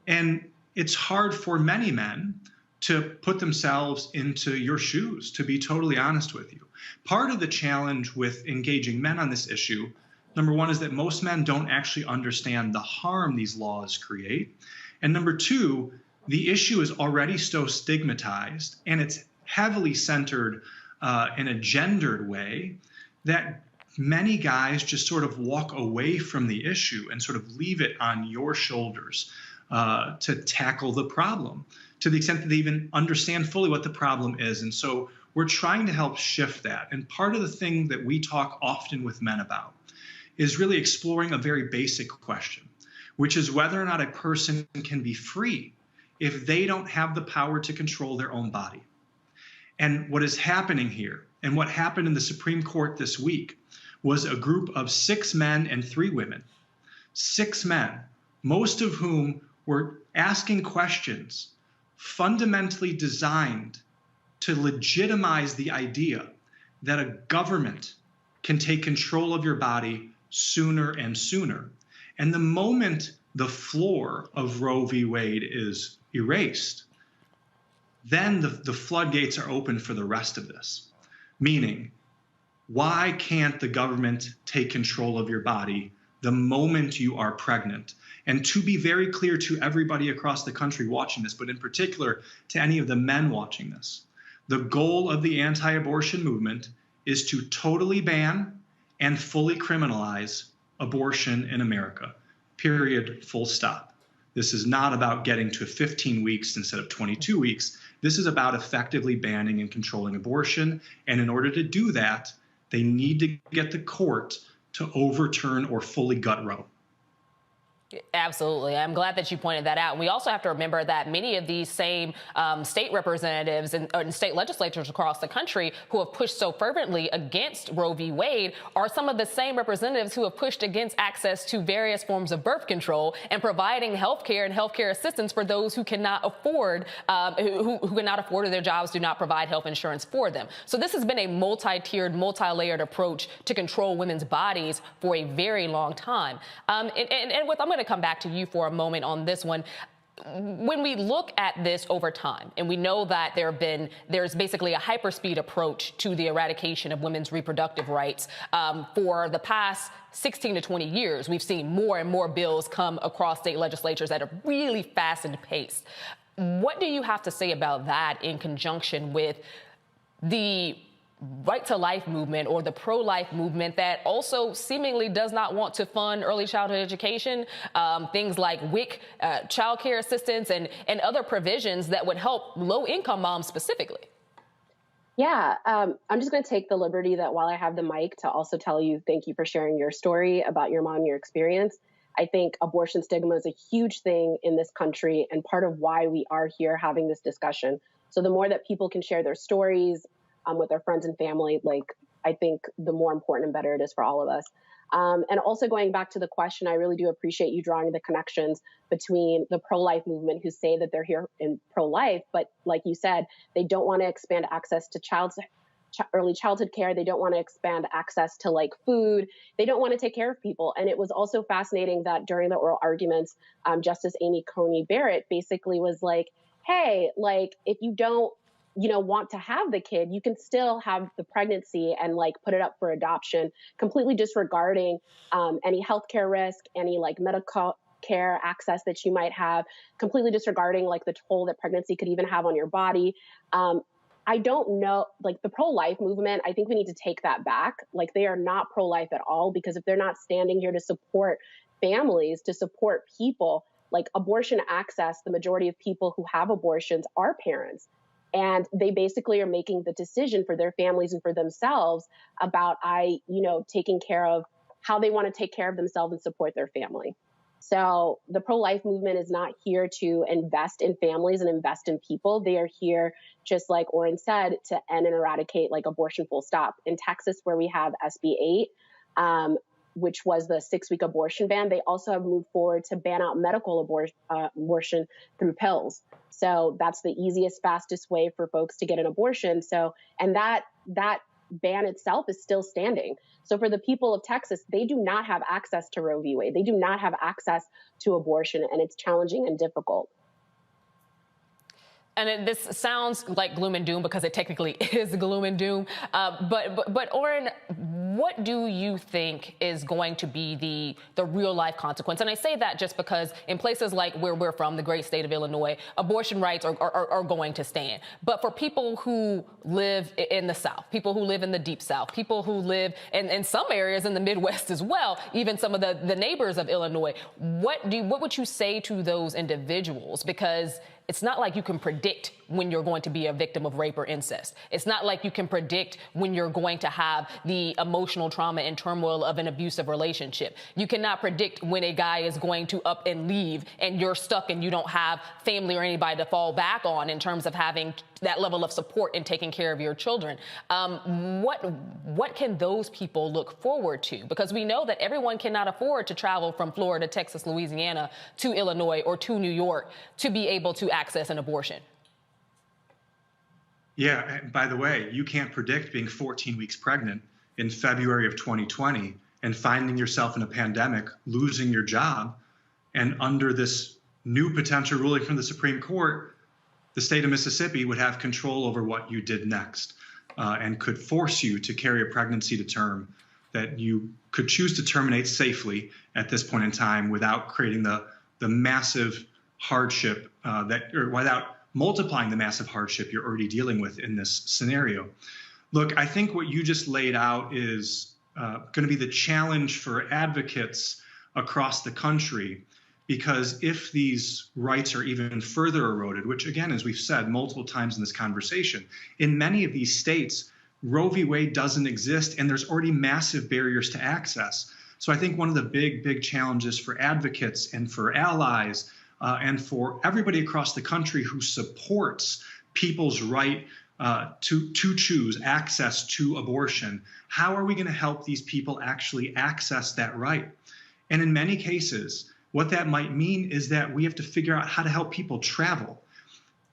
And it's hard for many men to put themselves into your shoes, to be totally honest with you. Part of the challenge with engaging men on this issue, number one, is that most men don't actually understand the harm these laws create. And number two, the issue is already so stigmatized, and it's heavily centered in a gendered way, that many guys just sort of walk away from the issue and sort of leave it on your shoulders to tackle the problem, to the extent that they even understand fully what the problem is. And so we're trying to help shift that. And part of the thing that we talk often with men about is really exploring a very basic question, which is whether or not a person can be free if they don't have the power to control their own body. And what is happening here, and what happened in the Supreme Court this week, was a group of 6 men and 3 women, 6 men, most of whom were asking questions fundamentally designed to legitimize the idea that a government can take control of your body sooner and sooner. And the moment the floor of Roe v. Wade is erased, then the floodgates are open for the rest of this. Meaning, why can't the government take control of your body the moment you are pregnant? And to be very clear to everybody across the country watching this, but in particular to any of the men watching this, the goal of the anti-abortion movement is to totally ban and fully criminalize abortion in America. Period, full stop. This is not about getting to 15 weeks instead of 22 weeks. This is about effectively banning and controlling abortion. And in order to do that, they need to get the court to overturn or fully gut Roe. Absolutely. I'm glad that you pointed that out. And we also have to remember that many of these same state representatives and state legislatures across the country who have pushed so fervently against Roe v. Wade are some of the same representatives who have pushed against access to various forms of birth control and providing health care and health care assistance for those who cannot afford, who cannot afford, or their jobs do not provide health insurance for them. So this has been a multi-tiered, multi-layered approach to control women's bodies for a very long time. I'm going to come back to you for a moment on this one. When we look at this over time, and we know that there's basically a hyperspeed approach to the eradication of women's reproductive rights for the past 16 to 20 years, we've seen more and more bills come across state legislatures at a really fastened pace. What do you have to say about that in conjunction with the right to life movement or the pro-life movement that also seemingly does not want to fund early childhood education, things like WIC, child care assistance, and other provisions that would help low-income moms specifically? Yeah, I'm just going to take the liberty that while I have the mic to also tell you thank you for sharing your story about your mom, your experience. I think abortion stigma is a huge thing in this country and part of why we are here having this discussion. So the more that people can share their stories with their friends and family, I think the more important and better it is for all of us. And also going back to the question, I really do appreciate you drawing the connections between the pro-life movement who say that they're here in pro-life, but like you said, they don't want to expand access to early childhood care. They don't want to expand access to food. They don't want to take care of people. And it was also fascinating that during the oral arguments, Justice Amy Coney Barrett basically was like, hey, if you don't want to have the kid, you can still have the pregnancy and put it up for adoption, completely disregarding any healthcare risk, any medical care access that you might have, completely disregarding the toll that pregnancy could even have on your body. I don't know, the pro-life movement, I think we need to take that back. They are not pro-life at all, because if they're not standing here to support families, to support people, abortion access, the majority of people who have abortions are parents. And they basically are making the decision for their families and for themselves about, taking care of how they want to take care of themselves and support their family. So the pro-life movement is not here to invest in families and invest in people. They are here, just like Oren said, to end and eradicate abortion full stop. In Texas, where we have SB 8, which was the 6-week abortion ban, they also have moved forward to ban out medical abortion through pills. So that's the easiest, fastest way for folks to get an abortion. So, and that ban itself is still standing. So for the people of Texas, they do not have access to Roe v. Wade. They do not have access to abortion, and it's challenging and difficult. And this sounds like gloom and doom because it technically is gloom and doom. But Oren, what do you think is going to be the real life consequence? And I say that just because in places like where we're from, the great state of Illinois, abortion rights are going to stand. But for people who live in the South, people who live in the Deep South, people who live in some areas in the Midwest as well, even some of the neighbors of Illinois, what would you say to those individuals? Because it's not like you can predict when you're going to be a victim of rape or incest. It's not like you can predict when you're going to have the emotional trauma and turmoil of an abusive relationship. You cannot predict when a guy is going to up and leave and you're stuck and you don't have family or anybody to fall back on in terms of having that level of support and taking care of your children. What can those people look forward to? Because we know that everyone cannot afford to travel from Florida, Texas, Louisiana to Illinois or to New York to be able to access an abortion. Yeah, and by the way, you can't predict being 14 weeks pregnant in February of 2020 and finding yourself in a pandemic, losing your job, and under this new potential ruling from the Supreme Court, the state of Mississippi would have control over what you did next and could force you to carry a pregnancy to term that you could choose to terminate safely at this point in time without creating the massive hardship or without multiplying the massive hardship you're already dealing with in this scenario. Look, I think what you just laid out is going to be the challenge for advocates across the country, because if these rights are even further eroded, which again, as we've said multiple times in this conversation, in many of these states, Roe v. Wade doesn't exist, and there's already massive barriers to access. So I think one of the big challenges for advocates and for allies and for everybody across the country who supports people's right to choose access to abortion, how are we going to help these people actually access that right? And in many cases, what that might mean is that we have to figure out how to help people travel.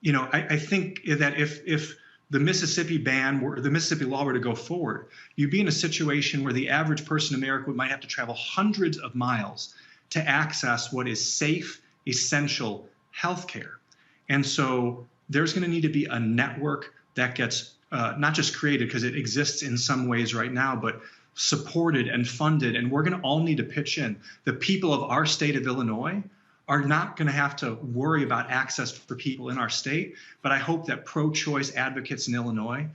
You know, I think that if the Mississippi ban or the Mississippi law were to go forward, you'd be in a situation where the average person in America might have to travel hundreds of miles to access what is safe, essential health care. And so there's going to need to be a network that gets not just created, because it exists in some ways right now, but supported and funded. And we're going to all need to pitch in. The people of our state of Illinois are not going to have to worry about access for people in our state. But I hope that pro-choice advocates in Illinois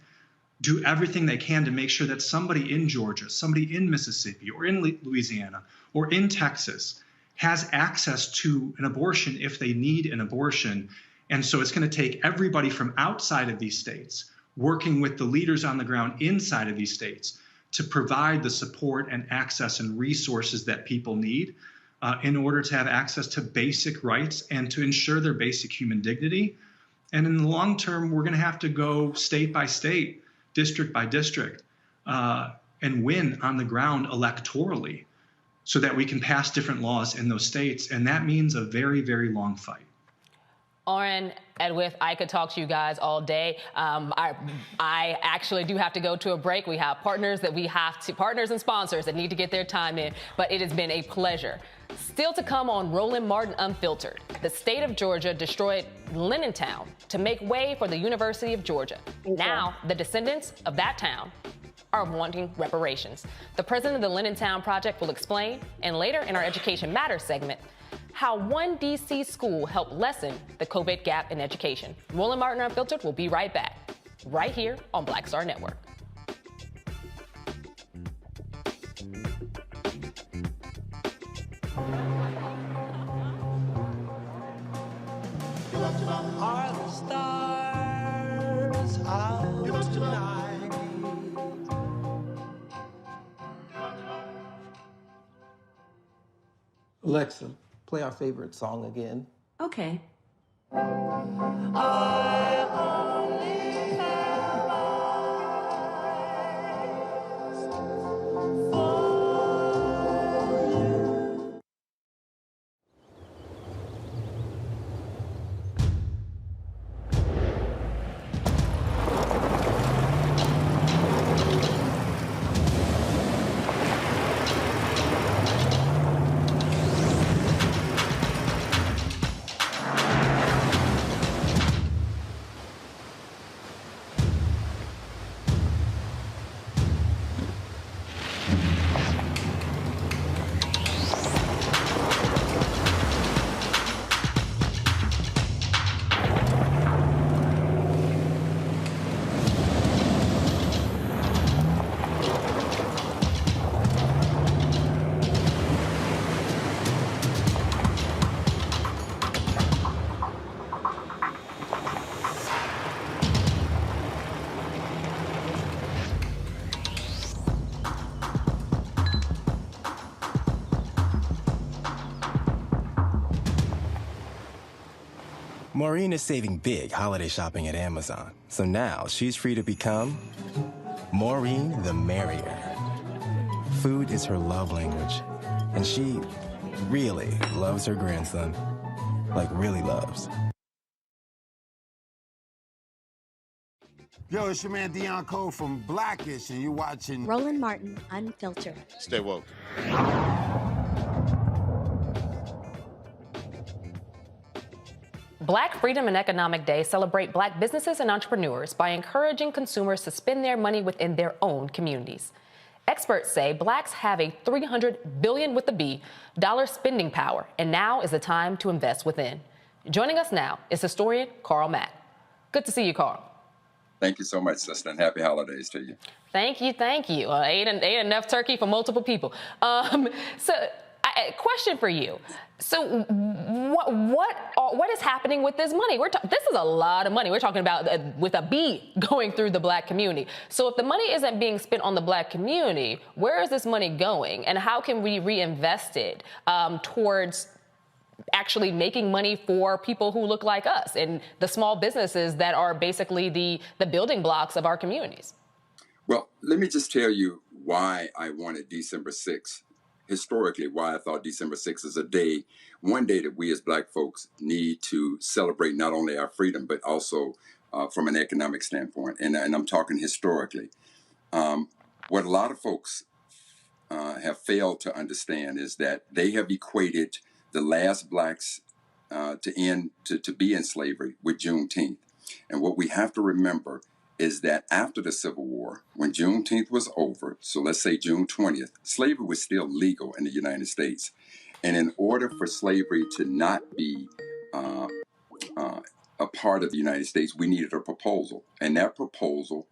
do everything they can to make sure that somebody in Georgia, somebody in Mississippi, or in Louisiana, or in Texas has access to an abortion if they need an abortion. And so it's going to take everybody from outside of these states working with the leaders on the ground inside of these states to provide the support and access and resources that people need in order to have access to basic rights and to ensure their basic human dignity. And in the long term, we're going to have to go state by state, district by district, and win on the ground electorally so that we can pass different laws in those states. And that means a very, very long fight. Oren, Edwith, I could talk to you guys all day. I actually do have to go to a break. We have partners and sponsors that need to get their time in, but it has been a pleasure. Still to come on Roland Martin Unfiltered, the state of Georgia destroyed Linnentown to make way for the University of Georgia. Now, the descendants of that town are wanting reparations. The president of the Linnentown project will explain, and later in our Education Matters segment, how one D.C. school helped lessen the COVID gap in education. Roland Martin Unfiltered will be right back, right here on Black Star Network. Are the stars out tonight? Alexa, play our favorite song again. Okay. I only have eyes for you. Maureen is saving big holiday shopping at Amazon. So now she's free to become Maureen the Merrier. Food is her love language, and she really loves her grandson. Like, really loves. Yo, it's your man Dion Cole from Blackish, and you're watching Roland Martin Unfiltered. Stay woke. Black Freedom and Economic Day celebrate Black businesses and entrepreneurs by encouraging consumers to spend their money within their own communities. Experts say Blacks have a $300 billion with a B dollar spending power, and now is the time to invest within. Joining us now is historian Carl Mack. Good to see you, Carl. Thank you so much, sister, and happy holidays to you. Thank you, thank you. Ate enough turkey for multiple people. question for you. So what is happening with this money? This is a lot of money. We're talking about with a B going through the Black community. So if the money isn't being spent on the Black community, where is this money going, and how can we reinvest it towards actually making money for people who look like us and the small businesses that are basically the building blocks of our communities? Well, let me just tell you why I wanted December 6th. Historically, why I thought December 6th is one day that we as Black folks need to celebrate not only our freedom, but also from an economic standpoint. And I'm talking historically. What a lot of folks have failed to understand is that they have equated the last Blacks to be in slavery with Juneteenth. And what we have to remember is that after the Civil War, when Juneteenth was over, so let's say June 20th, slavery was still legal in the United States. And in order for slavery to not be a part of the United States, we needed a proposal. And that proposal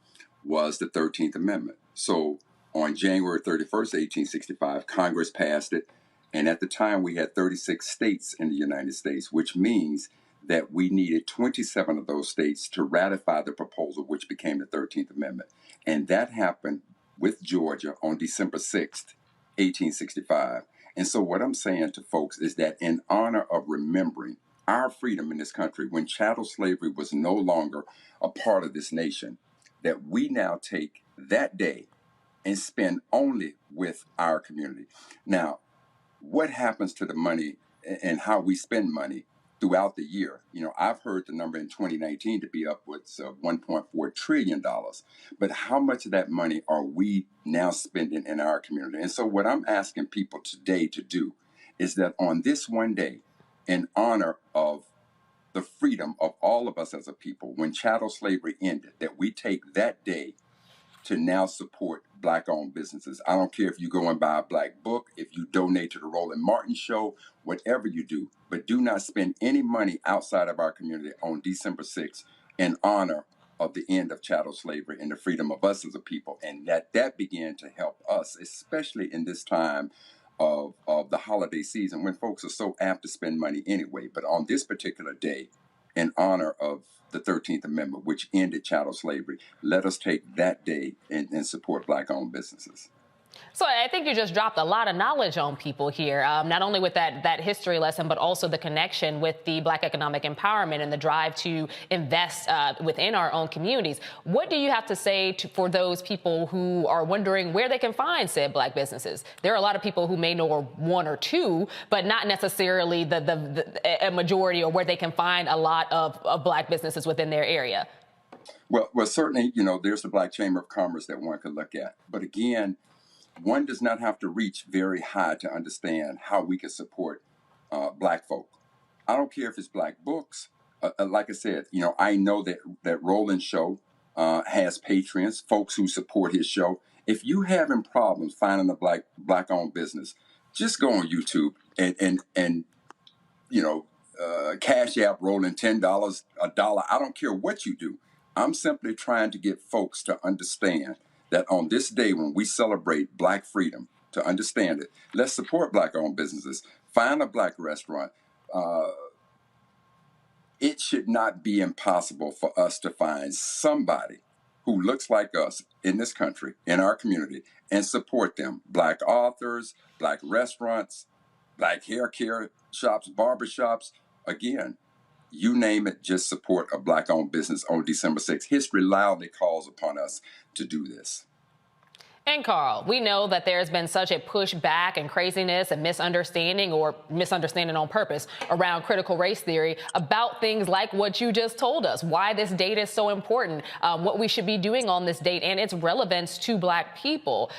was the 13th Amendment. So on January 31st, 1865, Congress passed it. And at the time, we had 36 states in the United States, which means that we needed 27 of those states to ratify the proposal, which became the 13th Amendment. And that happened with Georgia on December 6th, 1865. And so what I'm saying to folks is that in honor of remembering our freedom in this country, when chattel slavery was no longer a part of this nation, that we now take that day and spend only with our community. Now, what happens to the money and how we spend money throughout the year? You know, I've heard the number in 2019 to be upwards of $1.4 trillion. But how much of that money are we now spending in our community? And so what I'm asking people today to do is that on this one day, in honor of the freedom of all of us as a people, when chattel slavery ended, that we take that day to now support Black-owned businesses. I don't care if you go and buy a Black book, if you donate to the Roland Martin Show, whatever you do, but do not spend any money outside of our community on December 6th in honor of the end of chattel slavery and the freedom of us as a people. And that began to help us, especially in this time of the holiday season when folks are so apt to spend money anyway. But on this particular day, in honor of the 13th Amendment, which ended chattel slavery, let us take that day and support Black-owned businesses. So I think you just dropped a lot of knowledge on people here, not only with that history lesson, but also the connection with the Black economic empowerment and the drive to invest within our own communities. What do you have to say for those people who are wondering where they can find said Black businesses? There are a lot of people who may know one or two, but not necessarily a majority, or where they can find a lot of Black businesses within their area. Well, certainly, you know, there's the Black Chamber of Commerce that one could look at. But again, one does not have to reach very high to understand how we can support Black folk. I don't care if it's Black books. Like I said, you know, I know that Roland show has patrons, folks who support his show. If you having problems finding a Black-owned business, just go on YouTube and you know, Cash App Roland $10, $1. I don't care what you do. I'm simply trying to get folks to understand that on this day when we celebrate Black freedom, to understand it, let's support Black-owned businesses. Find a Black restaurant. It should not be impossible for us to find somebody who looks like us in this country, in our community, and support them. Black authors, Black restaurants, Black hair care shops, barbershops. Again, you name it, just support a Black-owned business on December 6th. History loudly calls upon us to do this. And Carl, we know that there's been such a pushback and craziness and misunderstanding, or misunderstanding on purpose, around critical race theory about things like what you just told us, why this date is so important, what we should be doing on this date, and its relevance to Black people.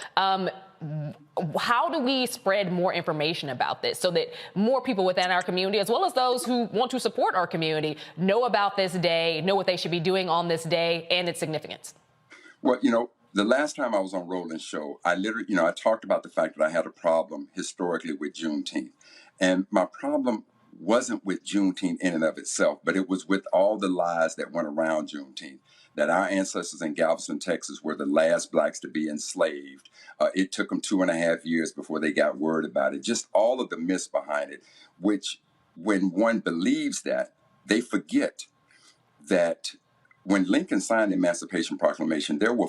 How do we spread more information about this so that more people within our community, as well as those who want to support our community, know about this day, know what they should be doing on this day and its significance? Well, you know, the last time I was on Roland's show, I literally, I talked about the fact that I had a problem historically with Juneteenth. And my problem wasn't with Juneteenth in and of itself, but it was with all the lies that went around Juneteenth, that our ancestors in Galveston, Texas were the last blacks to be enslaved. It took them 2.5 years before they got word about it. Just all of the myths behind it, which when one believes that, they forget that when Lincoln signed the Emancipation Proclamation, there were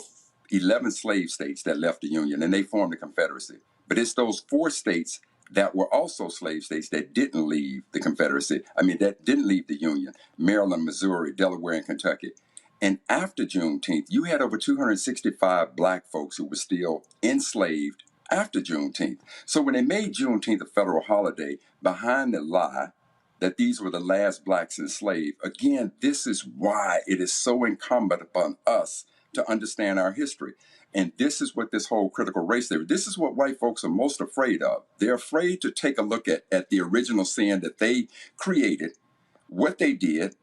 11 slave states that left the Union and they formed the Confederacy. But it's those 4 states that were also slave states that didn't leave the Confederacy. That didn't leave the Union: Maryland, Missouri, Delaware, and Kentucky. And after Juneteenth, you had over 265 black folks who were still enslaved after Juneteenth. So when they made Juneteenth a federal holiday, behind the lie that these were the last blacks enslaved, again, this is why it is so incumbent upon us to understand our history. And this is what this whole critical race theory, this is what white folks are most afraid of. They're afraid to take a look at the original sin that they created, what they did.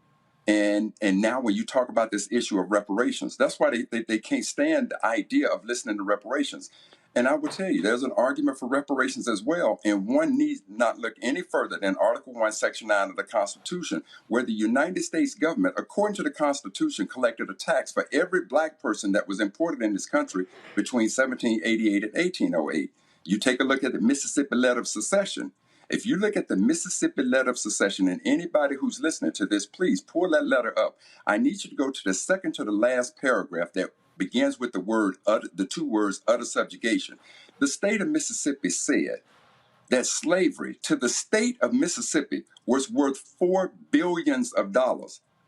And now when you talk about this issue of reparations, that's why they can't stand the idea of listening to reparations. And I will tell you, there's an argument for reparations as well. And one needs not look any further than Article 1, Section 9 of the Constitution, where the United States government, according to the Constitution, collected a tax for every black person that was imported in this country between 1788 and 1808. You take a look at the Mississippi Letter of Secession. If you look at the Mississippi Letter of Secession, and anybody who's listening to this, please pull that letter up. I need you to go to the second to the last paragraph that begins with the 2 words, utter subjugation. The state of Mississippi said that slavery to the state of Mississippi was worth $4 billion.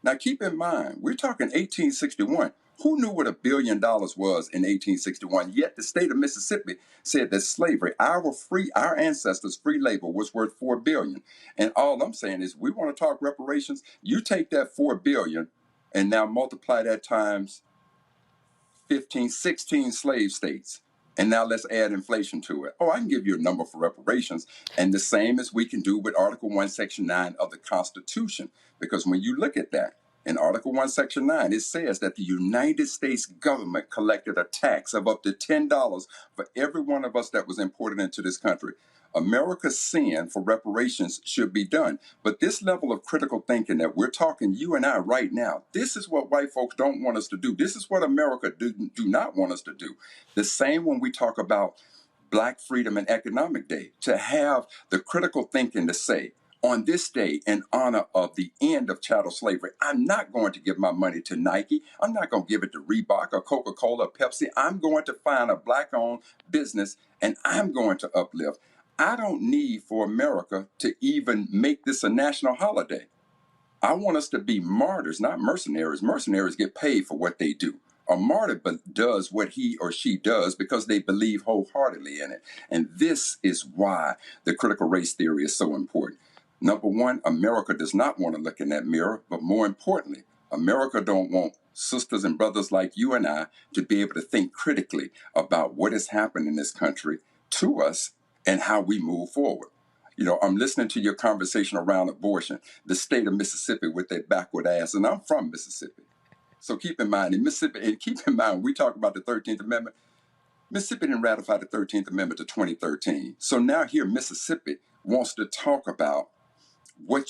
Now keep in mind, we're talking 1861. Who knew what $1 billion was in 1861? Yet the state of Mississippi said that slavery, our ancestors' free labor, was worth $4 billion. And all I'm saying is, we want to talk reparations. You take that $4 billion and now multiply that times 15, 16 slave states. And now let's add inflation to it. Oh, I can give you a number for reparations. And the same as we can do with Article 1, Section 9 of the Constitution. Because when you look at that, in Article 1, Section 9, it says that the United States government collected a tax of up to $10 for every one of us that was imported into this country. America's sin for reparations should be done. But this level of critical thinking that we're talking, you and I right now, this is what white folks don't want us to do. This is what America do not want us to do. The same when we talk about Black Freedom and Economic Day, to have the critical thinking to say, on this day, in honor of the end of chattel slavery, I'm not going to give my money to Nike. I'm not going to give it to Reebok or Coca-Cola or Pepsi. I'm going to find a black-owned business, and I'm going to uplift. I don't need for America to even make this a national holiday. I want us to be martyrs, not mercenaries. Mercenaries get paid for what they do. A martyr does what he or she does because they believe wholeheartedly in it. And this is why the critical race theory is so important. Number one, America does not want to look in that mirror, but more importantly, America don't want sisters and brothers like you and I to be able to think critically about what has happened in this country to us and how we move forward. You know, I'm listening to your conversation around abortion, the state of Mississippi with their backward ass, and I'm from Mississippi. So keep in mind, in Mississippi, and keep in mind, we talk about the 13th Amendment. Mississippi didn't ratify the 13th Amendment to 2013. So now here, Mississippi wants to talk about what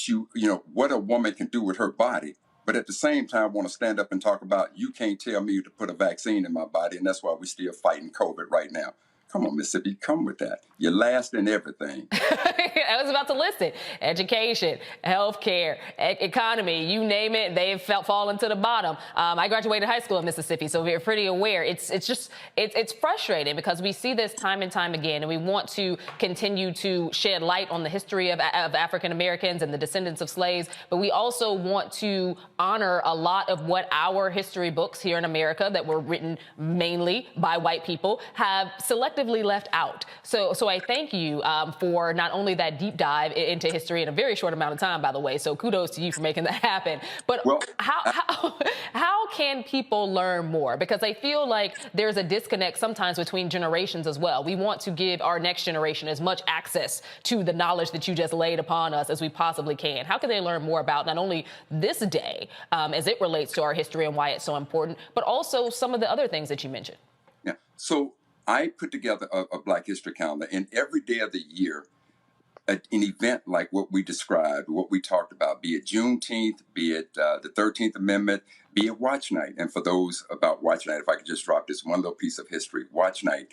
a woman can do with her body, but at the same time want to stand up and talk about, you can't tell me to put a vaccine in my body, and that's why we're still fighting COVID right now. Come on, Mississippi, come with that. You're last in everything. I was about to list it. Education, healthcare, economy, you name it, they've fallen to the bottom. I graduated high school in Mississippi, so we're pretty aware. It's frustrating because we see this time and time again, and we want to continue to shed light on the history of African Americans and the descendants of slaves, but we also want to honor a lot of what our history books here in America that were written mainly by white people have selectively left out. So I thank you for not only that deep dive into history in a very short amount of time, by the way. So kudos to you for making that happen. But how can people learn more? Because I feel like there's a disconnect sometimes between generations as well. We want to give our next generation as much access to the knowledge that you just laid upon us as we possibly can. How can they learn more about not only this day as it relates to our history and why it's so important, but also some of the other things that you mentioned? Yeah. So I put together a Black History calendar, and every day of the year, an event like what we described, what we talked about, be it Juneteenth, be it the 13th Amendment, be it Watch Night. And for those about Watch Night, if I could just drop this one little piece of history, Watch Night,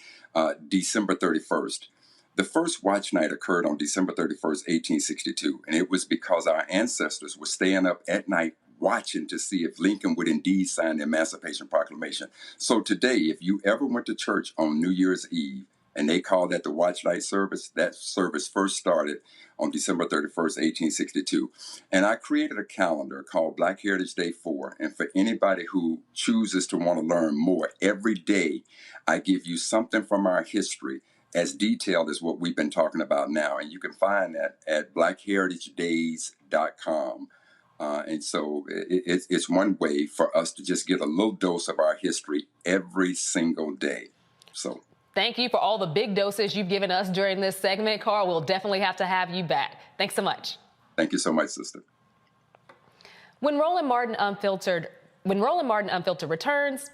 December 31st. The first Watch Night occurred on December 31st, 1862, and it was because our ancestors were staying up at night watching to see if Lincoln would indeed sign the Emancipation Proclamation. So today, if you ever went to church on New Year's Eve, and they called that the Watch Night service, that service first started on December 31st, 1862. And I created a calendar called Black Heritage Day 4. And for anybody who chooses to want to learn more, every day I give you something from our history as detailed as what we've been talking about now. And you can find that at blackheritagedays.com. And so it's one way for us to just get a little dose of our history every single day. So thank you for all the big doses you've given us during this segment, Carl. We'll definitely have to have you back. Thanks so much. Thank you so much, sister. When Roland Martin Unfiltered returns,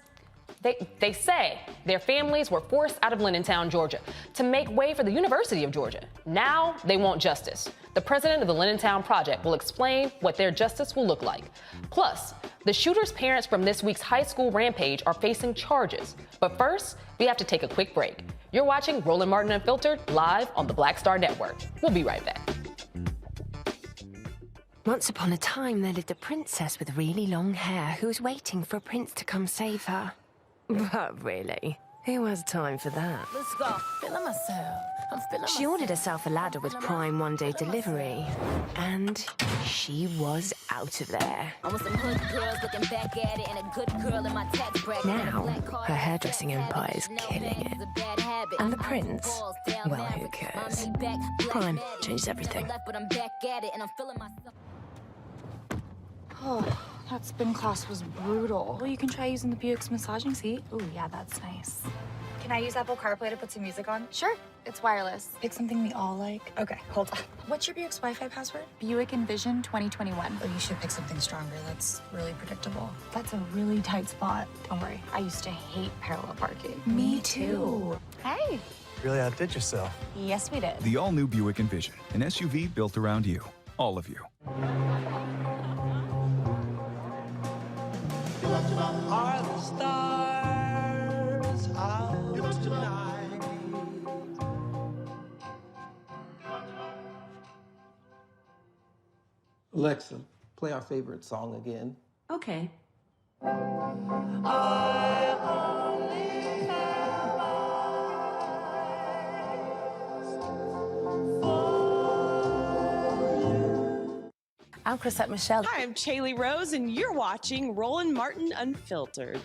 they say their families were forced out of Linnentown, Georgia, to make way for the University of Georgia. Now they want justice. The president of the Linnentown Project will explain what their justice will look like. Plus, the shooter's parents from this week's high school rampage are facing charges. But first, we have to take a quick break. You're watching Roland Martin Unfiltered live on the Black Star Network. We'll be right back. Once upon a time, there lived a princess with really long hair who was waiting for a prince to come save her. But really, who has time for that? Let's go. Feeling myself. I'm feeling She ordered herself a ladder with Prime one-day delivery, and she was out of there. Almost some hood girls looking back at it, and a good girl in my tax bracket. Now, her hairdressing empire is killing it. And the prince? Well, who cares? Prime changed everything. But I'm back at it, and I'm feeling myself. Oh, that spin class was brutal. Well, you can try using the Buick's massaging seat. Ooh, yeah, that's nice. Can I use Apple CarPlay to put some music on? Sure. It's wireless. Pick something we all like. Okay, hold on. What's your Buick's Wi-Fi password? Buick Envision 2021. Oh, you should pick something stronger. That's really predictable. That's a really tight spot. Don't worry, I used to hate parallel parking. Me too. Hey. Really outdid yourself. Yes, we did. The all-new Buick Envision, an SUV built around you, all of you. Are the stars out tonight? Alexa, play our favorite song again. Okay. I only have I'm Chrisette Michelle. Hi, I'm Chaley Rose, and you're watching Roland Martin Unfiltered.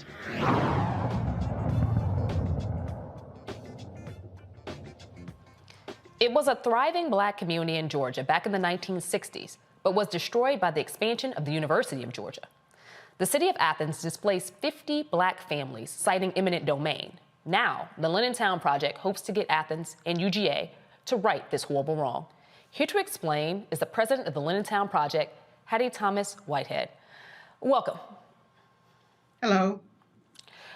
It was a thriving black community in Georgia back in the 1960s, but was destroyed by the expansion of the University of Georgia. The city of Athens displaced 50 black families, citing eminent domain. Now, the Linnentown Project hopes to get Athens and UGA to right this horrible wrong. Here to explain is the president of the Linnentown Project, Hattie Thomas Whitehead. Welcome. Hello.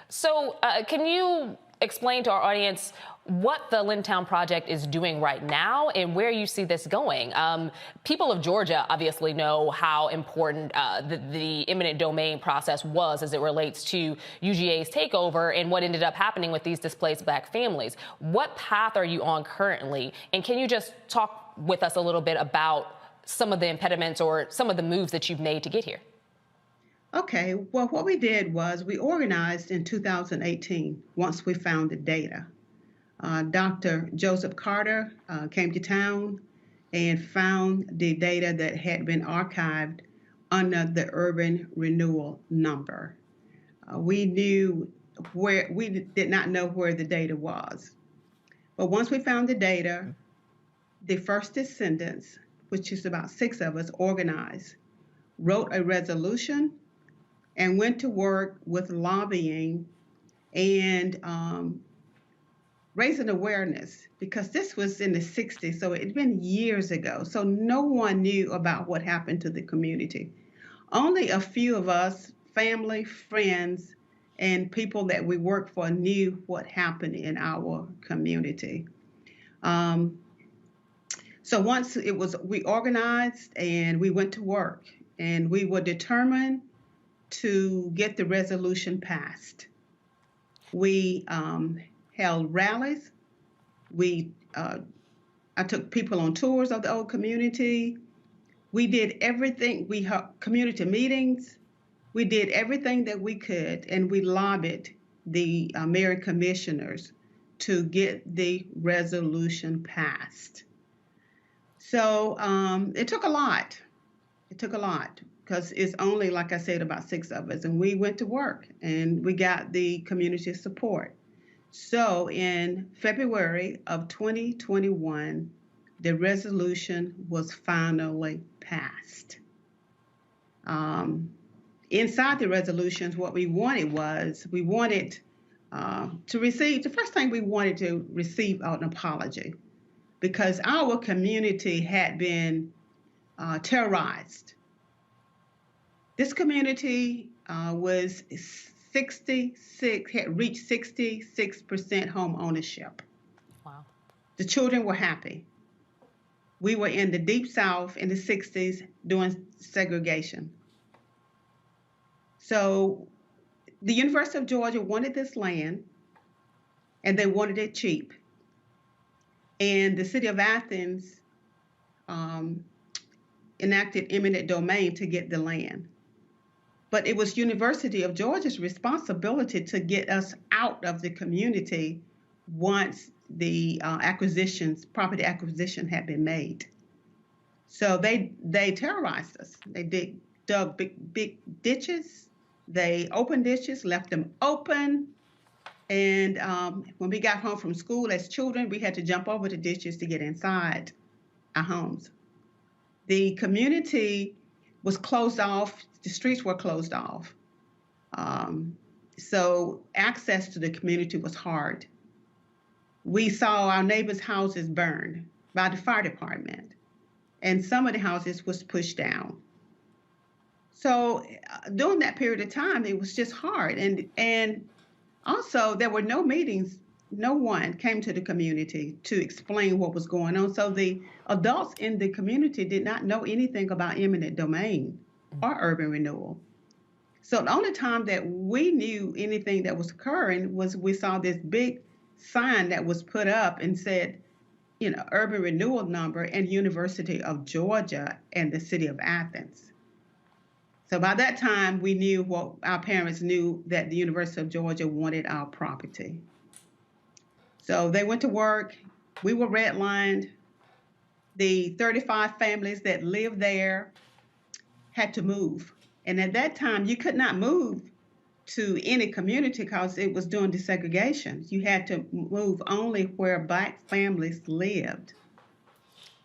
So can you explain to our audience what the Linnentown Project is doing right now and where you see this going? People of Georgia obviously know how important the eminent domain process was as it relates to UGA's takeover and what ended up happening with these displaced black families. What path are you on currently? And can you just talk with us a little bit about some of the impediments or some of the moves that you've made to get here? Okay, well, what we did was we organized in 2018 once we found the data. Dr. Joseph Carter came to town and found the data that had been archived under the urban renewal number. We did not know where the data was. But once we found the data, the first descendants, which is about 6 of us, organized, wrote a resolution, and went to work with lobbying and raising awareness, because this was in the 60s, so it'd been years ago. So no one knew about what happened to the community. Only a few of us, family, friends, and people that we worked for knew what happened in our community. So once we organized and we went to work, and we were determined to get the resolution passed. We held rallies. I took people on tours of the old community. We did everything. We had community meetings. We did everything that we could, and we lobbied the mayor and commissioners to get the resolution passed. So it took a lot. It took a lot because it's only, like I said, about 6 of us, and we went to work and we got the community support. So in February of 2021, the resolution was finally passed. Inside the resolutions, what we wanted to receive, the first thing we wanted to receive an apology, because our community had been terrorized. This community had reached 66% home ownership. Wow. The children were happy. We were in the Deep South in the 60s doing segregation. So the University of Georgia wanted this land, and they wanted it cheap. And the city of Athens enacted eminent domain to get the land. But it was University of Georgia's responsibility to get us out of the community once the property acquisition had been made. So they terrorized us. They dug big ditches. They opened ditches, left them open. And when we got home from school as children, we had to jump over the ditches to get inside our homes. The community was closed off. The streets were closed off. So access to the community was hard. We saw our neighbors' houses burned by the fire department, and some of the houses was pushed down. So during that period of time, it was just hard. And also, there were no meetings. No one came to the community to explain what was going on. So the adults in the community did not know anything about eminent domain or urban renewal. So the only time that we knew anything that was occurring was we saw this big sign that was put up and said, urban renewal number and University of Georgia and the city of Athens. So by that time, we knew our parents knew that the University of Georgia wanted our property. So they went to work. We were redlined. The 35 families that lived there had to move. And at that time, you could not move to any community because it was doing desegregation. You had to move only where Black families lived.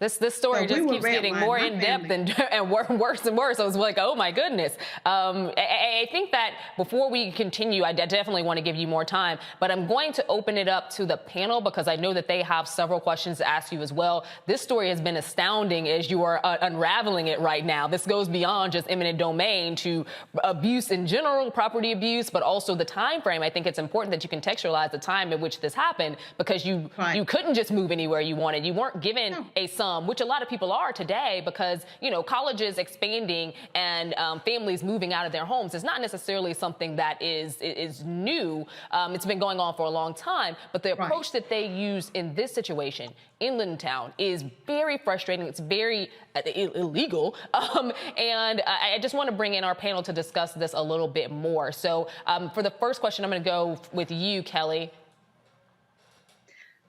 This story just keeps getting more in depth and worse and worse. I was like, oh my goodness. I think that before we continue, I definitely want to give you more time, but I'm going to open it up to the panel because I know that they have several questions to ask you as well. This story has been astounding as you are unraveling it right now. This goes beyond just eminent domain to abuse in general, property abuse, but also the time frame. I think it's important that you contextualize the time in which this happened because you couldn't just move anywhere you wanted. You weren't given a sum, which a lot of people are today because, colleges expanding and families moving out of their homes is not necessarily something that is new. It's been going on for a long time. But the approach that they use in this situation in Linnentown is very frustrating. It's very illegal. And I just want to bring in our panel to discuss this a little bit more. So for the first question, I'm going to go with you, Kelly.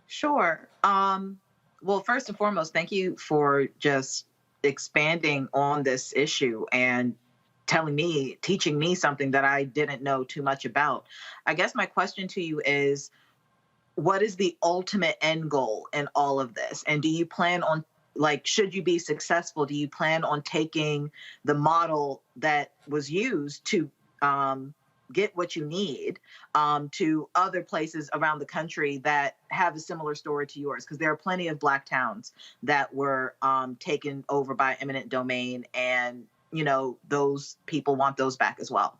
Sure. Well, first and foremost, thank you for just expanding on this issue and teaching me something that I didn't know too much about. I guess my question to you is, what is the ultimate end goal in all of this? And do you plan on, should you be successful, do you plan on taking the model that was used to get what you need to other places around the country that have a similar story to yours? Because there are plenty of Black towns that were taken over by eminent domain, and those people want those back as well.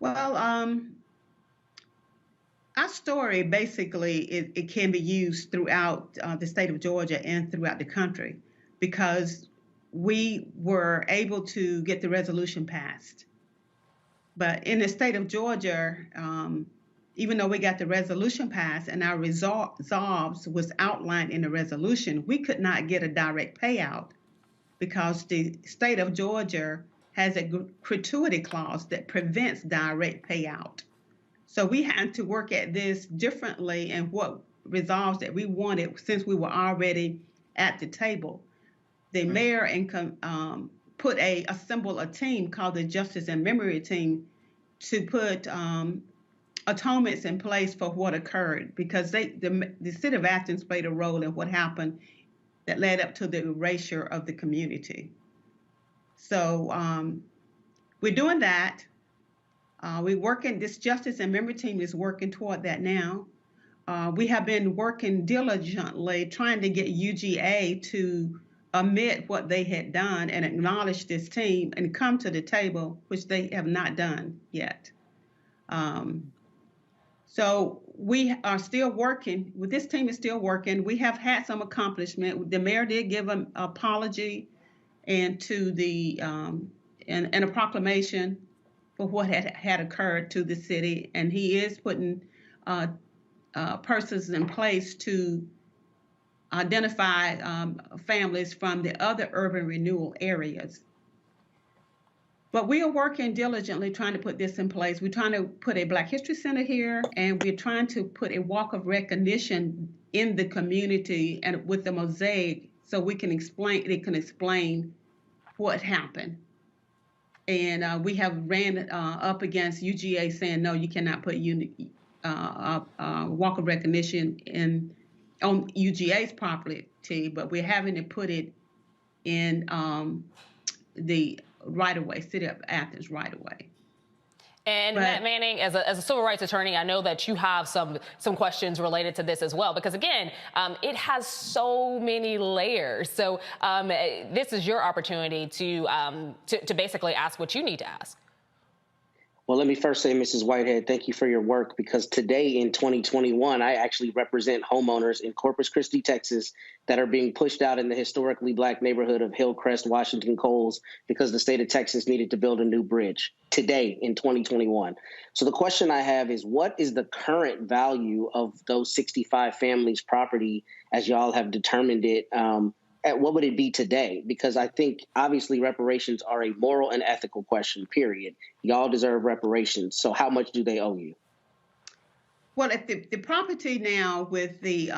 Well, Our story basically it can be used throughout the state of Georgia and throughout the country because we were able to get the resolution passed. But in the state of Georgia, even though we got the resolution passed and our resolves was outlined in the resolution, we could not get a direct payout because the state of Georgia has a gratuity clause that prevents direct payout. So we had to work at this differently and what resolves that we wanted since we were already at the table. The mayor assembled a team called the Justice and Memory Team to put atonements in place for what occurred because the city of Athens played a role in what happened that led up to the erasure of the community. So we're doing that. This Justice and Memory Team is working toward that now. We have been working diligently trying to get UGA to admit what they had done and acknowledge this team and come to the table, which they have not done yet. So we are still working. This team is still working. We have had some accomplishment. The mayor did give an apology and to the and a proclamation for what had occurred to the city, and he is putting persons in place to identify families from the other urban renewal areas. But we are working diligently trying to put this in place. We're trying to put a Black History Center here, and we're trying to put a walk of recognition in the community and with the mosaic so it can explain what happened. And we have ran up against UGA saying, no, you cannot put walk of recognition on UGA's property, but we're having to put it in the right-of-way, City of Athens right-of-way. And Matt Manning, as a civil rights attorney, I know that you have some questions related to this as well, because again, it has so many layers. So this is your opportunity to basically ask what you need to ask. Well, let me first say, Mrs. Whitehead, thank you for your work, because today in 2021, I actually represent homeowners in Corpus Christi, Texas, that are being pushed out in the historically Black neighborhood of Hillcrest, Washington Coles, because the state of Texas needed to build a new bridge today in 2021. So the question I have is, what is the current value of those 65 families' property as y'all have determined it? What would it be today? Because I think obviously reparations are a moral and ethical question, period. Y'all deserve reparations. So how much do they owe you? Well, if the property now with the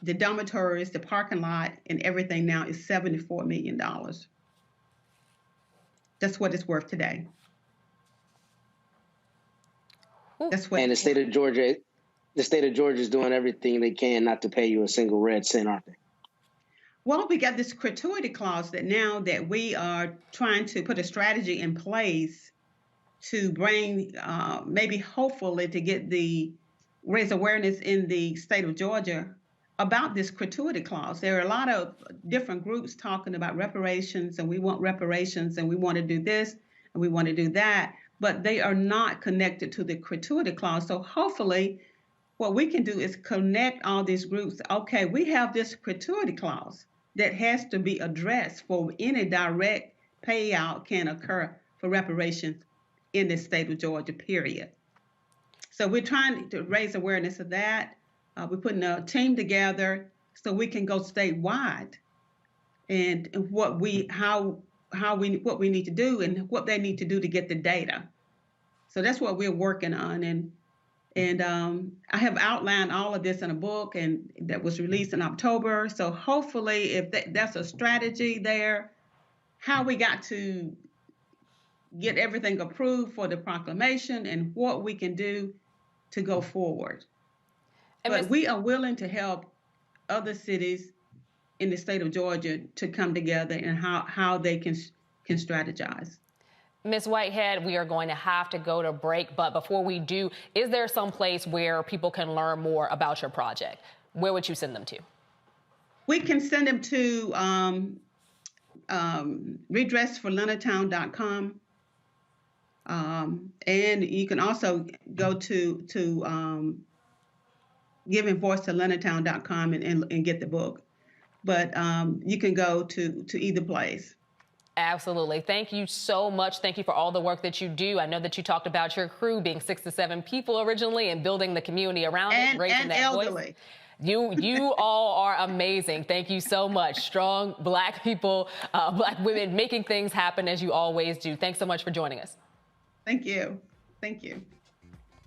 dormitories, the parking lot and everything now is $74 million. That's what it's worth today. That's what. And the state of Georgia is doing everything they can not to pay you a single red cent, aren't they? Well, we got this gratuity clause that now that we are trying to put a strategy in place to bring, maybe hopefully to raise awareness in the state of Georgia about this gratuity clause. There are a lot of different groups talking about reparations, and we want reparations, and we want to do this, and we want to do that, but they are not connected to the gratuity clause. So hopefully what we can do is connect all these groups. Okay, we have this gratuity clause that has to be addressed for any direct payout can occur for reparations in the state of Georgia, period. So we're trying to raise awareness of that. We're putting a team together so we can go statewide and what we need to do and what they need to do to get the data. So that's what we're working on. And I have outlined all of this in a book and that was released in October. So hopefully if that's a strategy there, how we got to get everything approved for the proclamation and what we can do to go forward. But we are willing to help other cities in the state of Georgia to come together and how they can strategize. Ms. Whitehead, we are going to have to go to break, but before we do, is there some place where people can learn more about your project? Where would you send them to? We can send them to redressforlinnentown.com. And you can also go to giving voice to Linnentown.com and get the book. But you can go to either place. Absolutely. Thank you so much. Thank you for all the work that you do. I know that you talked about your crew being 6 to 7 people originally and building the community around it, raising that elderly. voice. You all are amazing. Thank you so much. Strong Black people, Black women making things happen as you always do. Thanks so much for joining us. Thank you. Thank you.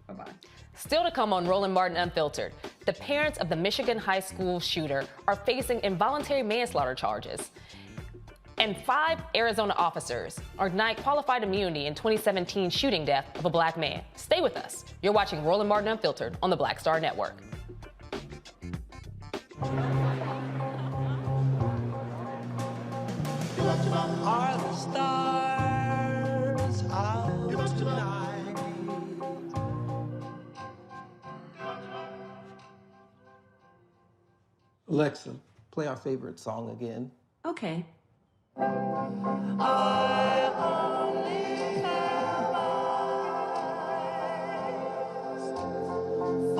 Bye-bye. Still to come on Roland Martin Unfiltered, the parents of the Michigan high school shooter are facing involuntary manslaughter charges. And 5 Arizona officers are denied qualified immunity in 2017 shooting death of a Black man. Stay with us. You're watching Roland Martin Unfiltered on the Black Star Network. Are the stars out tonight? Alexa, play our favorite song again. Okay. I only have eyes for you.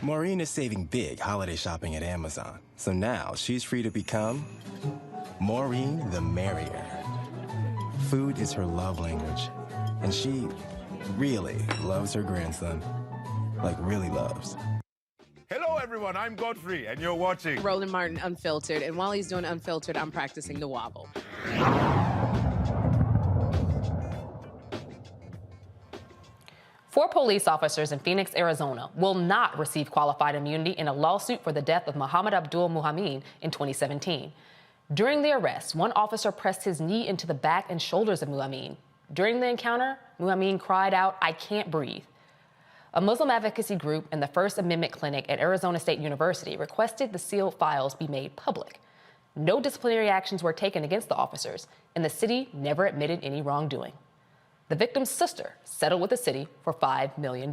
Maureen is saving big holiday shopping at Amazon. So now she's free to become Maureen the Merrier. Food is her love language, and she really loves her grandson. Like, really loves. Hello, everyone. I'm Godfrey, and you're watching Roland Martin Unfiltered. And while he's doing Unfiltered, I'm practicing the wobble. 4 police officers in Phoenix, Arizona will not receive qualified immunity in a lawsuit for the death of Muhammad Abdul Muhammed in 2017. During the arrest, one officer pressed his knee into the back and shoulders of Muhammed. During the encounter, Muhammed cried out, "I can't breathe." A Muslim advocacy group and the First Amendment Clinic at Arizona State University requested the sealed files be made public. No disciplinary actions were taken against the officers, and the city never admitted any wrongdoing. The victim's sister settled with the city for $5 million.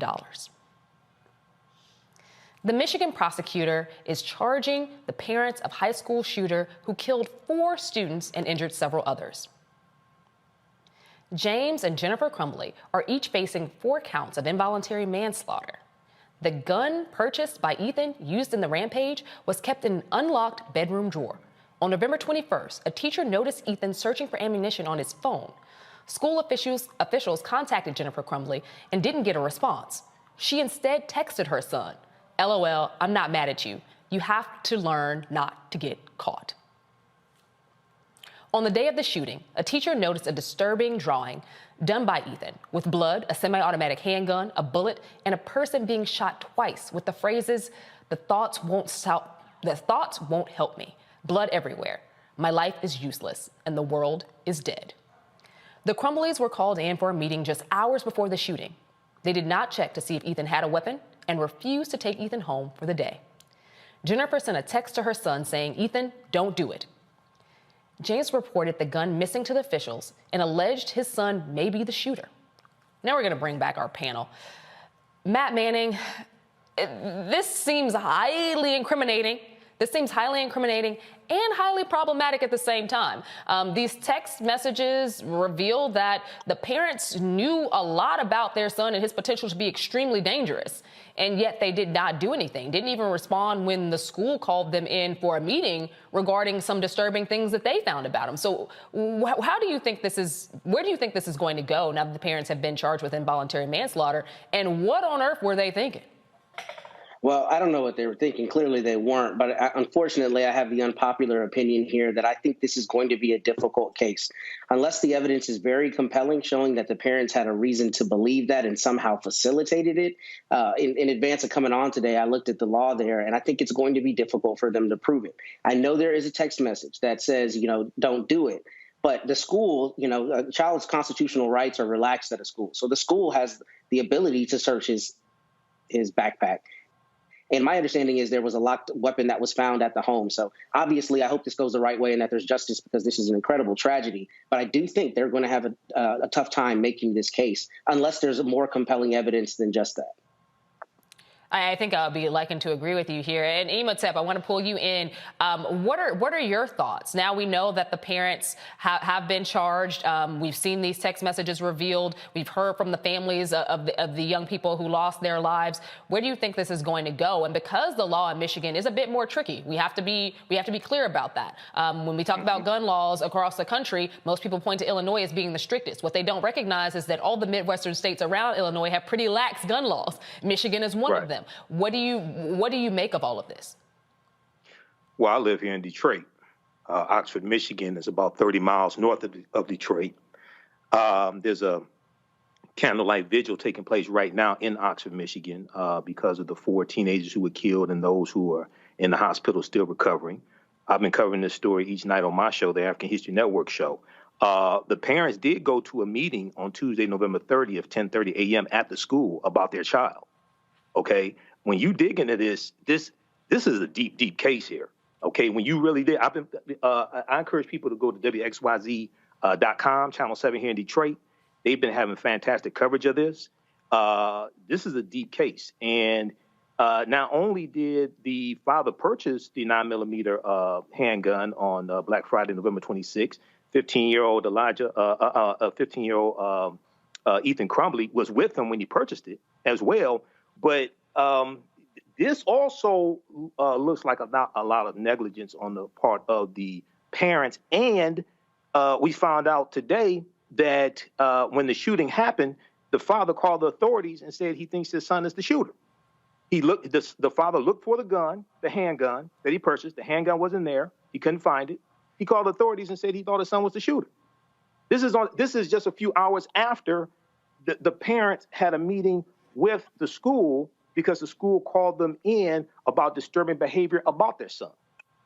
The Michigan prosecutor is charging the parents of high school shooter who killed 4 students and injured several others. James and Jennifer Crumbley are each facing 4 counts of involuntary manslaughter. The gun purchased by Ethan used in the rampage was kept in an unlocked bedroom drawer. On November 21st, a teacher noticed Ethan searching for ammunition on his phone. School officials contacted Jennifer Crumbley and didn't get a response. She instead texted her son, "LOL, I'm not mad at you. You have to learn not to get caught." On the day of the shooting, a teacher noticed a disturbing drawing done by Ethan with blood, a semi-automatic handgun, a bullet, and a person being shot twice with the phrases, the thoughts won't help me, blood everywhere, my life is useless, and the world is dead. The Crumbleys were called in for a meeting just hours before the shooting. They did not check to see if Ethan had a weapon and refused to take Ethan home for the day. Jennifer sent a text to her son saying, "Ethan, don't do it." James reported the gun missing to the officials and alleged his son may be the shooter. Now we're going to bring back our panel. Matt Manning, this seems highly incriminating This seems highly incriminating and highly problematic at the same time. These text messages reveal that the parents knew a lot about their son and his potential to be extremely dangerous, and yet they did not do anything, didn't even respond when the school called them in for a meeting regarding some disturbing things that they found about him. So how do you think this is, where do you think this is going to go now that the parents have been charged with involuntary manslaughter, and what on earth were they thinking? Well, I don't know what they were thinking. Clearly they weren't. But unfortunately, I have the unpopular opinion here that I think this is going to be a difficult case. Unless the evidence is very compelling, showing that the parents had a reason to believe that and somehow facilitated it. In advance of coming on today, I looked at the law there, and I think it's going to be difficult for them to prove it. I know there is a text message that says, don't do it. But the school, a child's constitutional rights are relaxed at a school. So the school has the ability to search his backpack. And my understanding is there was a locked weapon that was found at the home. So obviously, I hope this goes the right way and that there's justice, because this is an incredible tragedy. But I do think they're going to have a tough time making this case unless there's more compelling evidence than just that. I think I'll be likened to agree with you here. And Imhotep, I want to pull you in. What are your thoughts? Now we know that the parents have been charged. We've seen these text messages revealed. We've heard from the families of the young people who lost their lives. Where do you think this is going to go? And because the law in Michigan is a bit more tricky, we have to be clear about that. When we talk about gun laws across the country, most people point to Illinois as being the strictest. What they don't recognize is that all the Midwestern states around Illinois have pretty lax gun laws. Michigan is one of them. What do you make of all of this? Well, I live here in Detroit. Oxford, Michigan is about 30 miles north of Detroit. There's a candlelight vigil taking place right now in Oxford, Michigan, because of the 4 teenagers who were killed and those who are in the hospital still recovering. I've been covering this story each night on my show, the African History Network show. The parents did go to a meeting on Tuesday, November 30th, 10:30 a.m. at the school about their child. Okay. When you dig into this is a deep, deep case here. Okay, when you really did, I encourage people to go to WXYZ.com, Channel 7 here in Detroit. They've been having fantastic coverage of this. This is a deep case, and not only did the father purchase the 9mm handgun on Black Friday, November 26th, 15-year-old Ethan Crumbley was with him when he purchased it as well, but this also looks like a lot of negligence on the part of the parents. And we found out today that when the shooting happened, the father called the authorities and said he thinks his son is the shooter. The father looked for the gun, the handgun that he purchased. The handgun wasn't there. He couldn't find it. He called the authorities and said he thought his son was the shooter. This is just a few hours after the parents had a meeting with the school, because the school called them in about disturbing behavior about their son.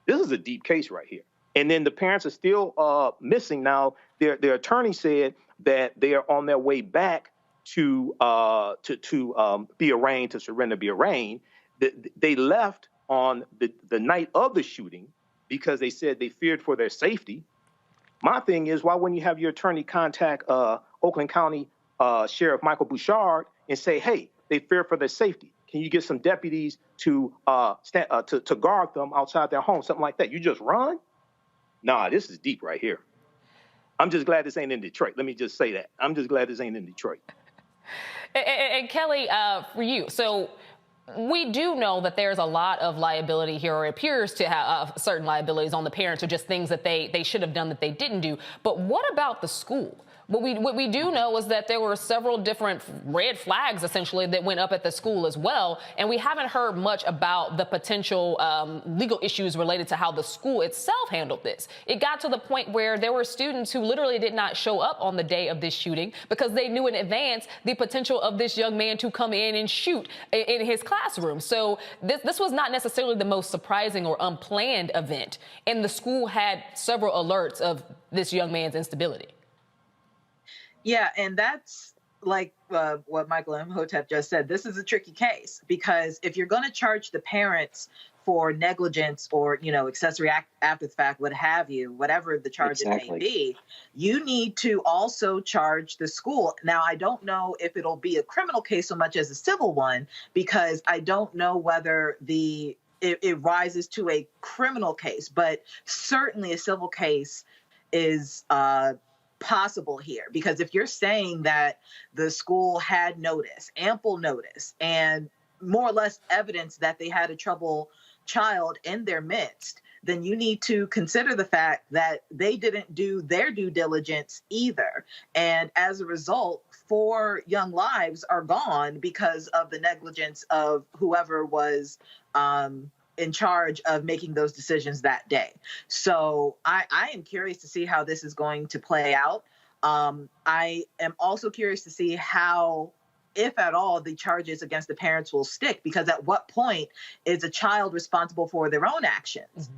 This is a deep case right here. And then the parents are still missing now. Their attorney said that they are on their way back to be arraigned, to surrender, be arraigned. They left on the night of the shooting because they said they feared for their safety. My thing is, why wouldn't you have your attorney contact Oakland County Sheriff Michael Bouchard and say, hey, they fear for their safety? Can you get some deputies to guard them outside their home, something like that? You just run? Nah, this is deep right here. I'm just glad this ain't in Detroit. Let me just say that. I'm just glad this ain't in Detroit. And Kelly, for you, so we do know that there's a lot of liability here, or appears to have certain liabilities on the parents, or just things that they should have done that they didn't do. But what about the school? What we do know is that there were several different red flags, essentially, that went up at the school as well. And we haven't heard much about the potential legal issues related to how the school itself handled this. It got to the point where there were students who literally did not show up on the day of this shooting because they knew in advance the potential of this young man to come in and shoot in his classroom. So this was not necessarily the most surprising or unplanned event. And the school had several alerts of this young man's instability. Yeah, and that's like what Michael Imhotep just said. This is a tricky case, because if you're going to charge the parents for negligence or, accessory act after the fact, what have you, whatever the charge it may be, you need to also charge the school. Now, I don't know if it'll be a criminal case so much as a civil one, because I don't know whether the it rises to a criminal case, but certainly a civil case is possible here. Because if you're saying that the school had notice, ample notice, and more or less evidence that they had a troubled child in their midst, then you need to consider the fact that they didn't do their due diligence either. And as a result, 4 young lives are gone because of the negligence of whoever was in charge of making those decisions that day. So I am curious to see how this is going to play out. I am also curious to see how, if at all, the charges against the parents will stick, because at what point is a child responsible for their own actions?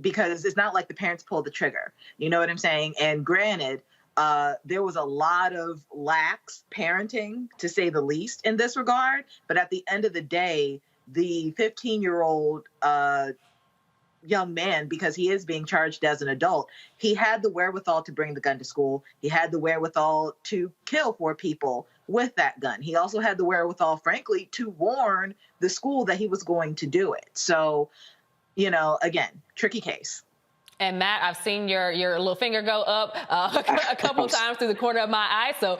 Because it's not like the parents pulled the trigger. You know what I'm saying? And granted, there was a lot of lax parenting, to say the least, in this regard. But at the end of the day, the 15-year-old young man, because he is being charged as an adult, he had the wherewithal to bring the gun to school. He had the wherewithal to kill 4 people with that gun. He also had the wherewithal, frankly, to warn the school that he was going to do it. So, you know, again, tricky case. And Matt, I've seen your little finger go up a couple times through the corner of my eye. So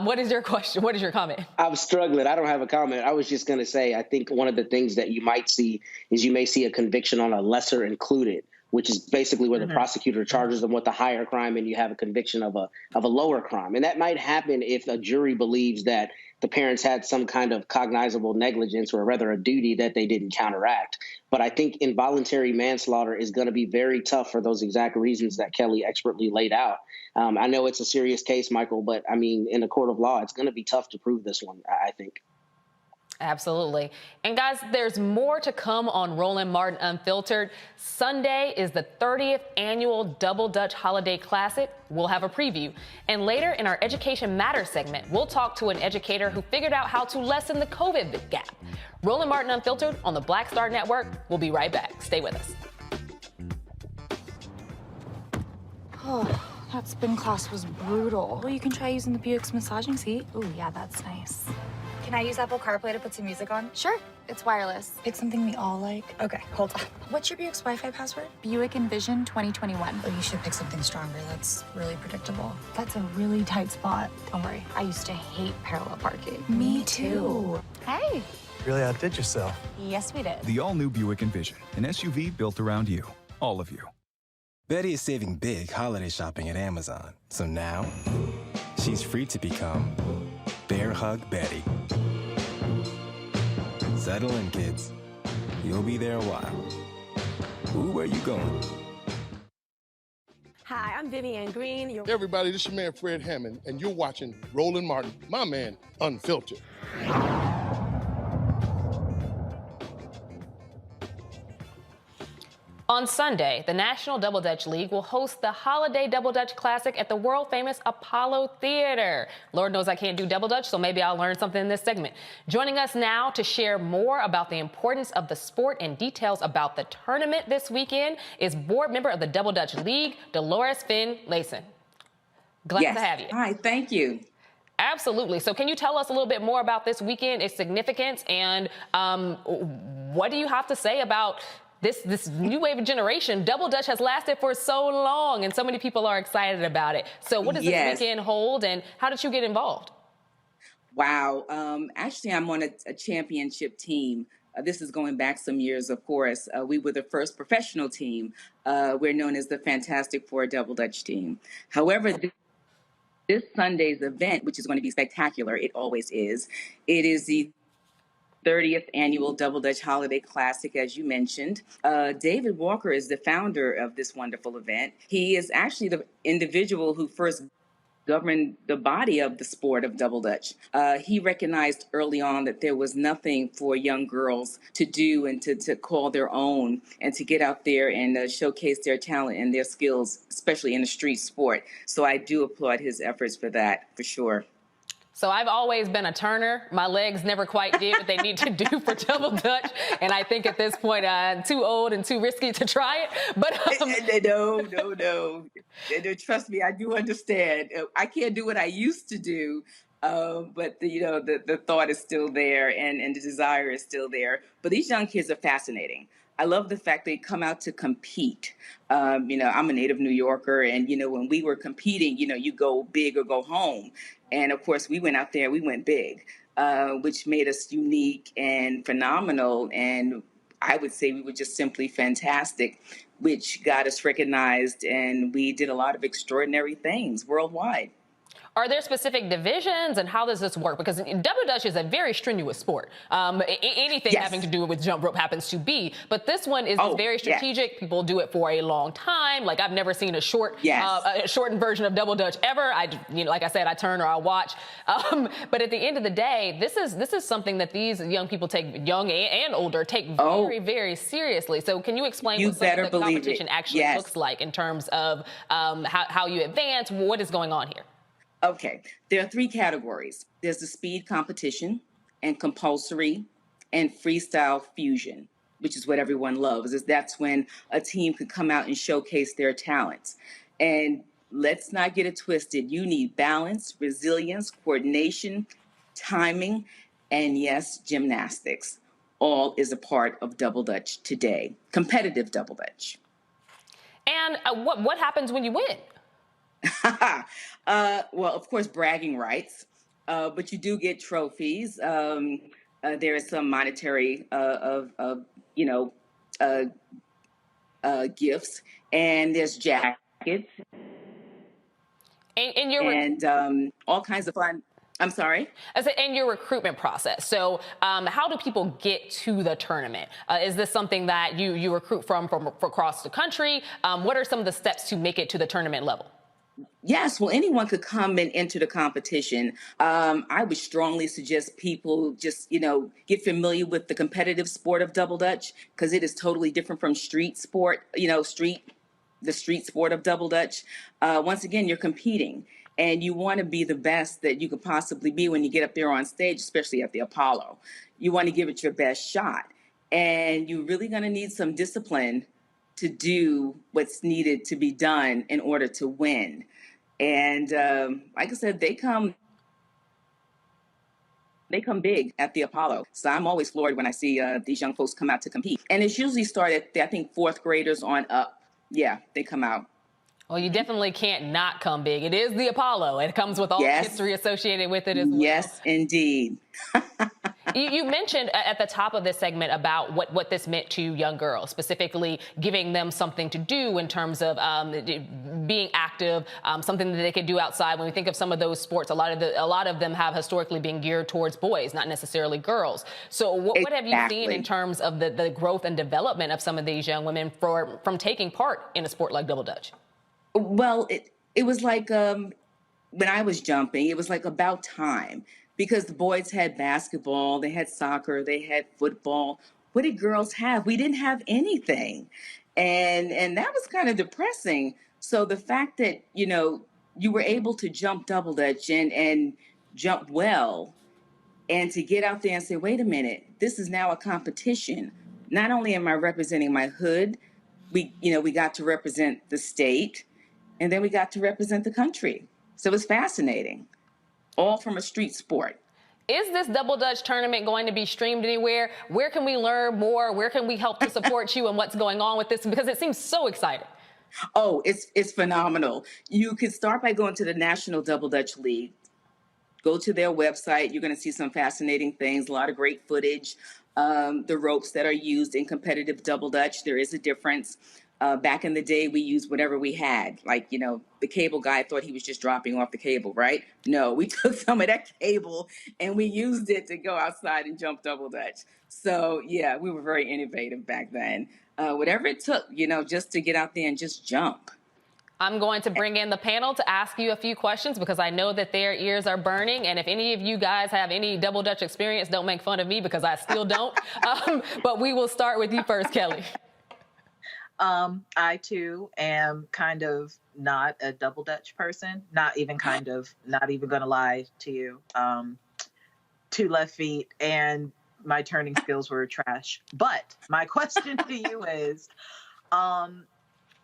what is your question? What is your comment? I'm struggling. I don't have a comment. I was just going to say, I think one of the things that you might see is you may see a conviction on a lesser included, which is basically where the prosecutor charges them with a higher crime and you have a conviction of a lower crime. And that might happen if a jury believes that the parents had some kind of cognizable negligence, or rather a duty that they didn't counteract. But I think involuntary manslaughter is going to be very tough for those exact reasons that Kelly expertly laid out. I know it's a serious case, Michael, but I mean, in a court of law, it's going to be tough to prove this one, I think. Absolutely. And guys, there's more to come on Roland Martin Unfiltered. Sunday is the 30th annual Double Dutch Holiday Classic. We'll have a preview. And later in our Education Matters segment, we'll talk to an educator who figured out how to lessen the COVID gap. Roland Martin Unfiltered on the Black Star Network. We'll be right back. Stay with us. Oh, that spin class was brutal. Well, you can try using the Buick's massaging seat. Ooh, yeah, that's nice. Can I use Apple CarPlay to put some music on? Sure, it's wireless. Pick something we all like. Okay, hold on. What's your Buick's Wi-Fi password? Buick Envision 2021. Oh, you should pick something stronger. That's really predictable. That's a really tight spot. Don't worry, I used to hate parallel parking. Me too. Hey. Really outdid yourself. Yes, we did. The all-new Buick Envision, an SUV built around you, all of you. Betty is saving big holiday shopping at Amazon. So now, she's free to become Bear Hug Betty. Settle in, kids. You'll be there a while. Ooh, where you going? Hi, I'm Vivian Green. Hey everybody, this is your man Fred Hammond, and you're watching Roland Martin, my man, Unfiltered. On Sunday, the National Double Dutch League will host the Holiday Double Dutch Classic at the world-famous Apollo Theater. Lord knows I can't do double dutch, so maybe I'll learn something in this segment. Joining us now to share more about the importance of the sport and details about the tournament this weekend is board member of the Double Dutch League, Dolores Finn-Layson. Glad to have you. Hi, thank you. Absolutely. So can you tell us a little bit more about this weekend, its significance, and what do you have to say about this new wave of generation? Double Dutch has lasted for so long, and so many people are excited about it. So what does this weekend hold, and how did you get involved? Wow. Actually, I'm on a championship team. This is going back some years, of course. We were the first professional team. We're known as the Fantastic Four Double Dutch team. However, this Sunday's event, which is going to be spectacular, it always is, it is the 30th annual Double Dutch Holiday Classic, as you mentioned. David Walker is the founder of this wonderful event. He is actually the individual who first governed the body of the sport of Double Dutch. He recognized early on that there was nothing for young girls to do and to call their own and to get out there and showcase their talent and their skills, especially in a street sport. So I do applaud his efforts for that, for sure. So I've always been a turner. My legs never quite did what they need to do for Double Dutch. And I think at this point, I'm too old and too risky to try it. But No. Trust me, I do understand. I can't do what I used to do, But the thought is still there, and the desire is still there. But these young kids are fascinating. I love the fact they come out to compete. I'm a native New Yorker, and when we were competing, you go big or go home. And of course, we went out there, we went big, which made us unique and phenomenal. And I would say we were just simply fantastic, which got us recognized, and we did a lot of extraordinary things worldwide. Are there specific divisions, and how does this work? Because double dutch is a very strenuous sport. Anything having to do with jump rope happens to be, but this one is very strategic. People do it for a long time. Like, I've never seen a shortened version of double dutch ever. Like I said, I turn or I watch. But at the end of the day, this is something that these young people take, young and older, take very, very seriously. So can you explain what some of the competition actually looks like in terms of how you advance? What is going on here? Okay, there are three categories. There's the speed competition and compulsory and freestyle fusion, which is what everyone loves. That's when a team can come out and showcase their talents. And let's not get it twisted. You need balance, resilience, coordination, timing, and yes, gymnastics. All is a part of double dutch today, competitive double dutch. And what happens when you win? Well, of course, bragging rights, but you do get trophies. There is some monetary gifts, and there's jackets, and all kinds of fun. I'm sorry? I said, and your recruitment process. So how do people get to the tournament? Is this something that you recruit from across the country? What are some of the steps to make it to the tournament level? Yes, well, anyone could come and enter the competition. I would strongly suggest people just, get familiar with the competitive sport of double dutch, because it is totally different from street sport, the street sport of double dutch. Once again, you're competing, and you want to be the best that you could possibly be when you get up there on stage, especially at the Apollo. You want to give it your best shot, and you're really going to need some discipline to do what's needed to be done in order to win. And like I said, they come big at the Apollo. So I'm always floored when I see these young folks come out to compete. And it's usually started, I think, fourth graders on up. Yeah, they come out. Well, you definitely can't not come big. It is the Apollo. It comes with all the history associated with it as well. Yes, indeed. You mentioned at the top of this segment about what this meant to young girls, specifically giving them something to do in terms of being active, something that they could do outside. When we think of some of those sports, a lot of them have historically been geared towards boys, not necessarily girls. So what have you seen in terms of the growth and development of some of these young women from taking part in a sport like double dutch? Well, it was like when I was jumping, it was like about time. Because the boys had basketball, they had soccer, they had football. What did girls have? We didn't have anything. And that was kind of depressing. So the fact that, you were able to jump double dutch and jump well, and to get out there and say, wait a minute, this is now a competition. Not only am I representing my hood, we got to represent the state, and then we got to represent the country. So it was fascinating. All from a street sport. Is this double dutch tournament going to be streamed anywhere? Where can we learn more? Where can we help to support you and what's going on with this? Because it seems so exciting. Oh, it's phenomenal. You can start by going to the National Double Dutch League. Go to their website. You're going to see some fascinating things, a lot of great footage. The ropes that are used in competitive double dutch, there is a difference. Back in the day, we used whatever we had. Like, the cable guy thought he was just dropping off the cable, right? No, we took some of that cable and we used it to go outside and jump double dutch. So, yeah, we were very innovative back then. Whatever it took, just to get out there and just jump. I'm going to bring in the panel to ask you a few questions because I know that their ears are burning. And if any of you guys have any double dutch experience, don't make fun of me because I still don't. But we will start with you first, Kelly. I too am kind of not a double dutch person, not even going to lie to you. 2 left feet and my turning skills were trash. But my question to you is,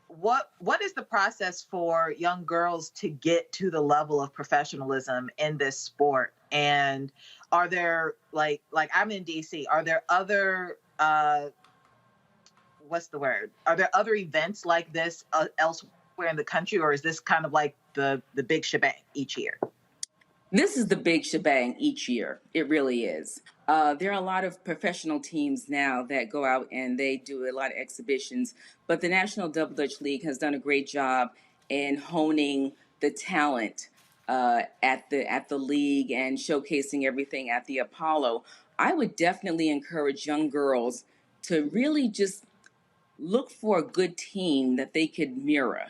what is the process for young girls to get to the level of professionalism in this sport? And are there like I'm in DC, are there other what's the word? Are there other events like this elsewhere in the country, or is this kind of like the big shebang each year? This is the big shebang each year. It really is. There are a lot of professional teams now that go out and they do a lot of exhibitions, but the National Double Dutch League has done a great job in honing the talent at the league and showcasing everything at the Apollo. I would definitely encourage young girls to really just look for a good team that they could mirror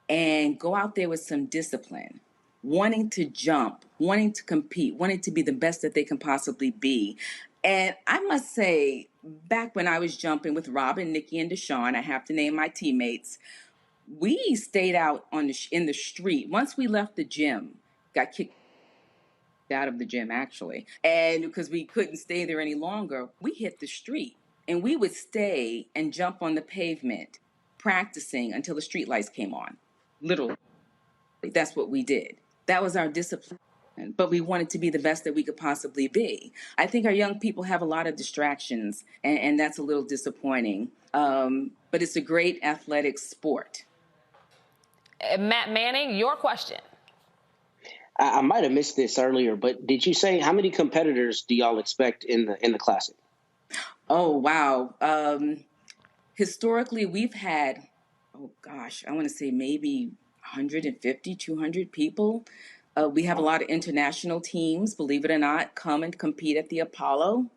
and go out there with some discipline, wanting to jump, wanting to compete, wanting to be the best that they can possibly be. And I must say, back when I was jumping with Robin, Nikki, and Deshawn, I have to name my teammates, we stayed out in the street. Once we left the gym, got kicked out of the gym, actually. And because we couldn't stay there any longer, we hit the street. And we would stay and jump on the pavement, practicing until the street lights came on. Literally. That's what we did. That was our discipline. But we wanted to be the best that we could possibly be. I think our young people have a lot of distractions, and that's a little disappointing. But it's a great athletic sport. Matt Manning, your question. I might have missed this earlier, but did you say how many competitors do y'all expect in the Classic? Oh, wow. Historically, we've had, I want to say maybe 150, 200 people. We have a lot of international teams, believe it or not, come and compete at the Apollo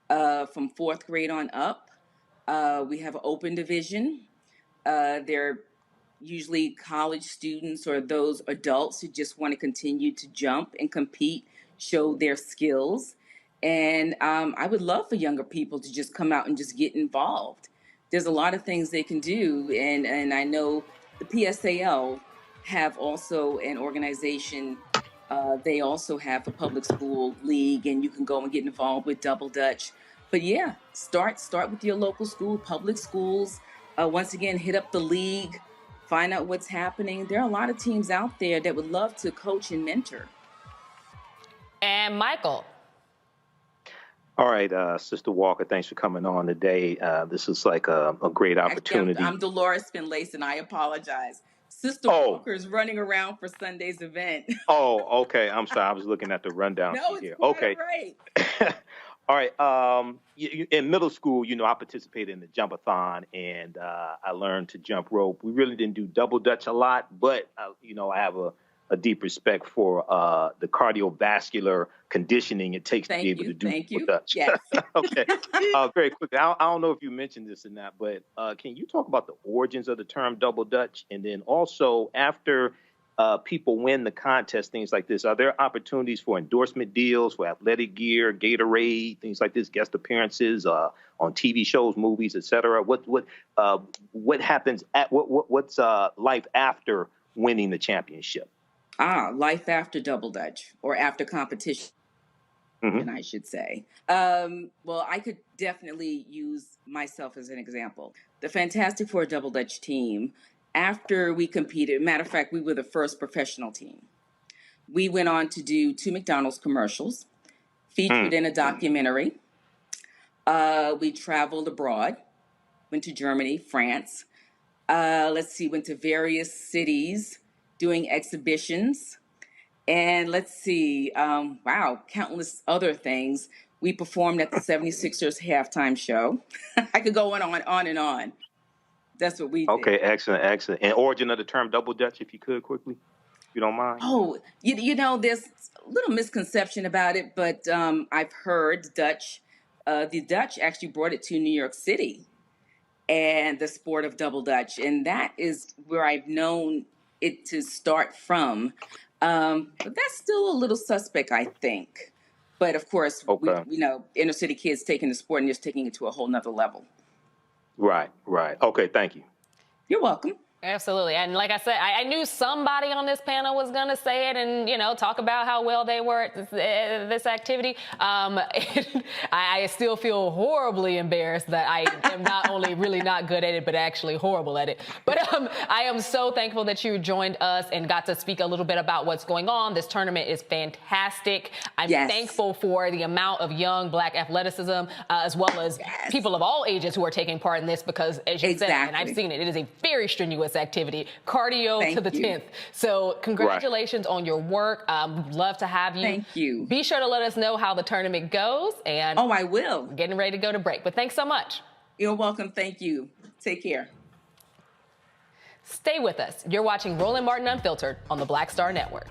from fourth grade on up. We have an open division. They're usually college students or those adults who just want to continue to jump and compete, show their skills. And I would love for younger people to just come out and just get involved. There's a lot of things they can do. And I know the PSAL have also an organization. They also have a public school league, and you can go and get involved with Double Dutch. But yeah, start with your local school, public schools. Once again, hit up the league, find out what's happening. There are a lot of teams out there that would love to coach and mentor. And Michael. All right, Sister Walker, thanks for coming on today. This is like a great opportunity. Actually, I'm Dolores Finlayson, and I apologize. Sister Walker is running around for Sunday's event. Oh, okay. I'm sorry. I was looking at the rundown No, sheet here. Quite Okay. right. All right. In middle school, I participated in the jump-a-thon, and I learned to jump rope. We really didn't do double dutch a lot, but I have a deep respect for the cardiovascular conditioning it takes to be able to do double dutch. Yes. Okay. Very quickly, I don't know if you mentioned this or not, but can you talk about the origins of the term double dutch, and then also after people win the contest, things like this, are there opportunities for endorsement deals for athletic gear, Gatorade, things like this, guest appearances on TV shows, movies, etc.? What happens what's life after winning the championship? Life after double dutch, or after competition, I should say. Well, I could definitely use myself as an example. The Fantastic Four double dutch team, after we competed, matter of fact, we were the first professional team. We went on to do 2 McDonald's commercials, featured in a documentary. We traveled abroad, went to Germany, France. Went to various cities doing exhibitions. And countless other things. We performed at the 76ers halftime show. I could go on and on. That's what we did. Okay, excellent. And origin of the term double dutch, if you could quickly, if you don't mind. Oh, there's a little misconception about it, but I've heard the Dutch actually brought it to New York City and the sport of double dutch. And that is where I've known it to start from. But that's still a little suspect, I think. But of course, inner city kids taking the sport and just taking it to a whole nother level. Right. Okay, thank you. You're welcome. Absolutely. And like I said, I knew somebody on this panel was going to say it and, you know, talk about how well they were at this activity. I still feel horribly embarrassed that I am not only really not good at it, but actually horrible at it. But I am so thankful that you joined us and got to speak a little bit about what's going on. This tournament is fantastic. I'm thankful for the amount of young Black athleticism, as well as people of all ages who are taking part in this, because as you said, and I've seen it, it is a very strenuous activity, cardio to the 10th. So congratulations on your work. We'd love to have you. Thank you. Be sure to let us know how the tournament goes. And I will. Getting ready to go to break. But thanks so much. You're welcome. Thank you. Take care. Stay with us. You're watching Roland Martin Unfiltered on the Black Star Network.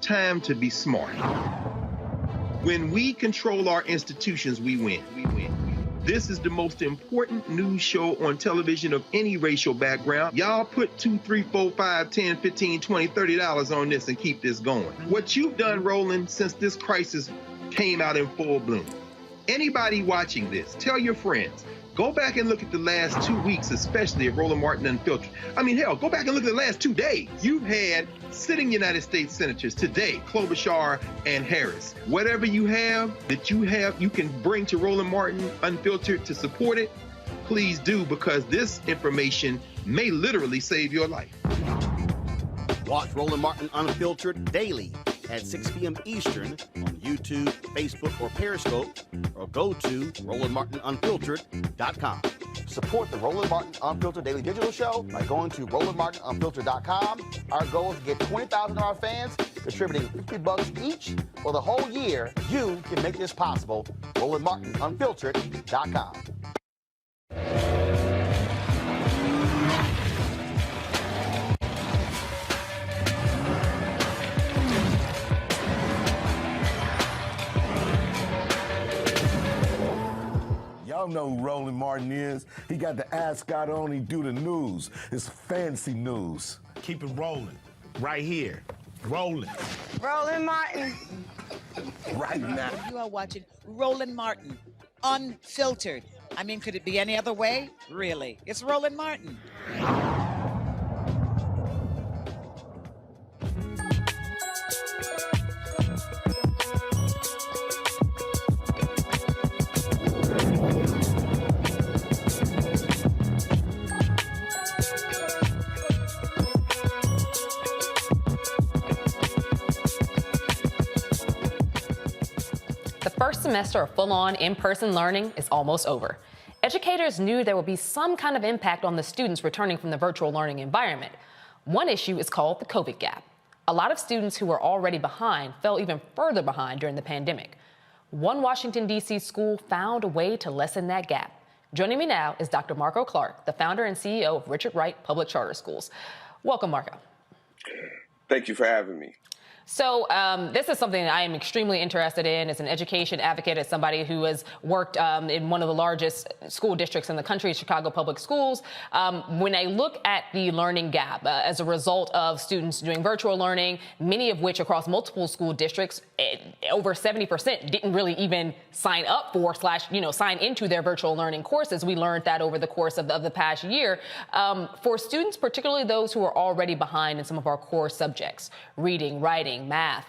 Time to be smart. When we control our institutions, we win. This is the most important news show on television of any racial background. Y'all put $2, $3, $4, $5, $10, $15, $20, $30 on this and keep this going. What you've done, Roland, since this crisis came out in full bloom. Anybody watching this, tell your friends. Go back and look at the last 2 weeks, especially at Roland Martin Unfiltered. I mean, hell, go back and look at the last 2 days. You've had sitting United States senators today, Klobuchar and Harris. Whatever you have that you can bring to Roland Martin Unfiltered to support it, please do, because this information may literally save your life. Watch Roland Martin Unfiltered daily at 6 p.m. Eastern on YouTube, Facebook, or Periscope, or go to RolandMartinUnfiltered.com. Support the Roland Martin Unfiltered Daily Digital Show by going to RolandMartinUnfiltered.com. Our goal is to get 20,000 of our fans contributing $50 each for the whole year. You can make this possible. RolandMartinUnfiltered.com. Y'all know who Roland Martin is. He got the ascot on, he do the news. It's fancy news. Keep it rolling. Right here. Rolling. Roland Martin. Right now. You are watching Roland Martin Unfiltered. I mean, could it be any other way? Really? It's Roland Martin. First semester of full-on in-person learning is almost over. Educators knew there would be some kind of impact on the students returning from the virtual learning environment. One issue is called the COVID gap. A lot of students who were already behind fell even further behind during the pandemic. One Washington, D.C. school found a way to lessen that gap. Joining me now is Dr. Marco Clark, the founder and CEO of Richard Wright Public Charter Schools. Welcome, Marco. Thank you for having me. So this is something that I am extremely interested in as an education advocate, as somebody who has worked in one of the largest school districts in the country, Chicago Public Schools. When I look at the learning gap as a result of students doing virtual learning, many of which across multiple school districts, over 70% didn't really even sign up for sign into their virtual learning courses. We learned that over the course of the past year. For students, particularly those who are already behind in some of our core subjects, reading, writing, math,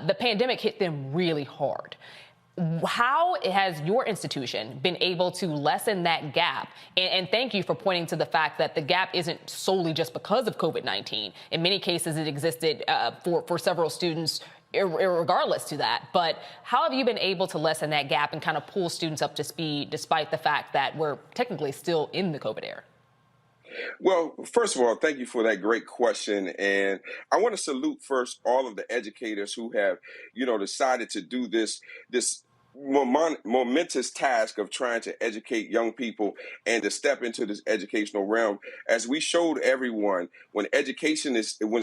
the pandemic hit them really hard. How has your institution been able to lessen that gap? And thank you for pointing to the fact that the gap isn't solely just because of COVID-19. In many cases, it existed for several students regardless to that. But how have you been able to lessen that gap and kind of pull students up to speed despite the fact that we're technically still in the COVID era? Well, first of all, thank you for that great question. And I want to salute first all of the educators who have, decided to do this momentous task of trying to educate young people and to step into this educational realm. As we showed everyone, when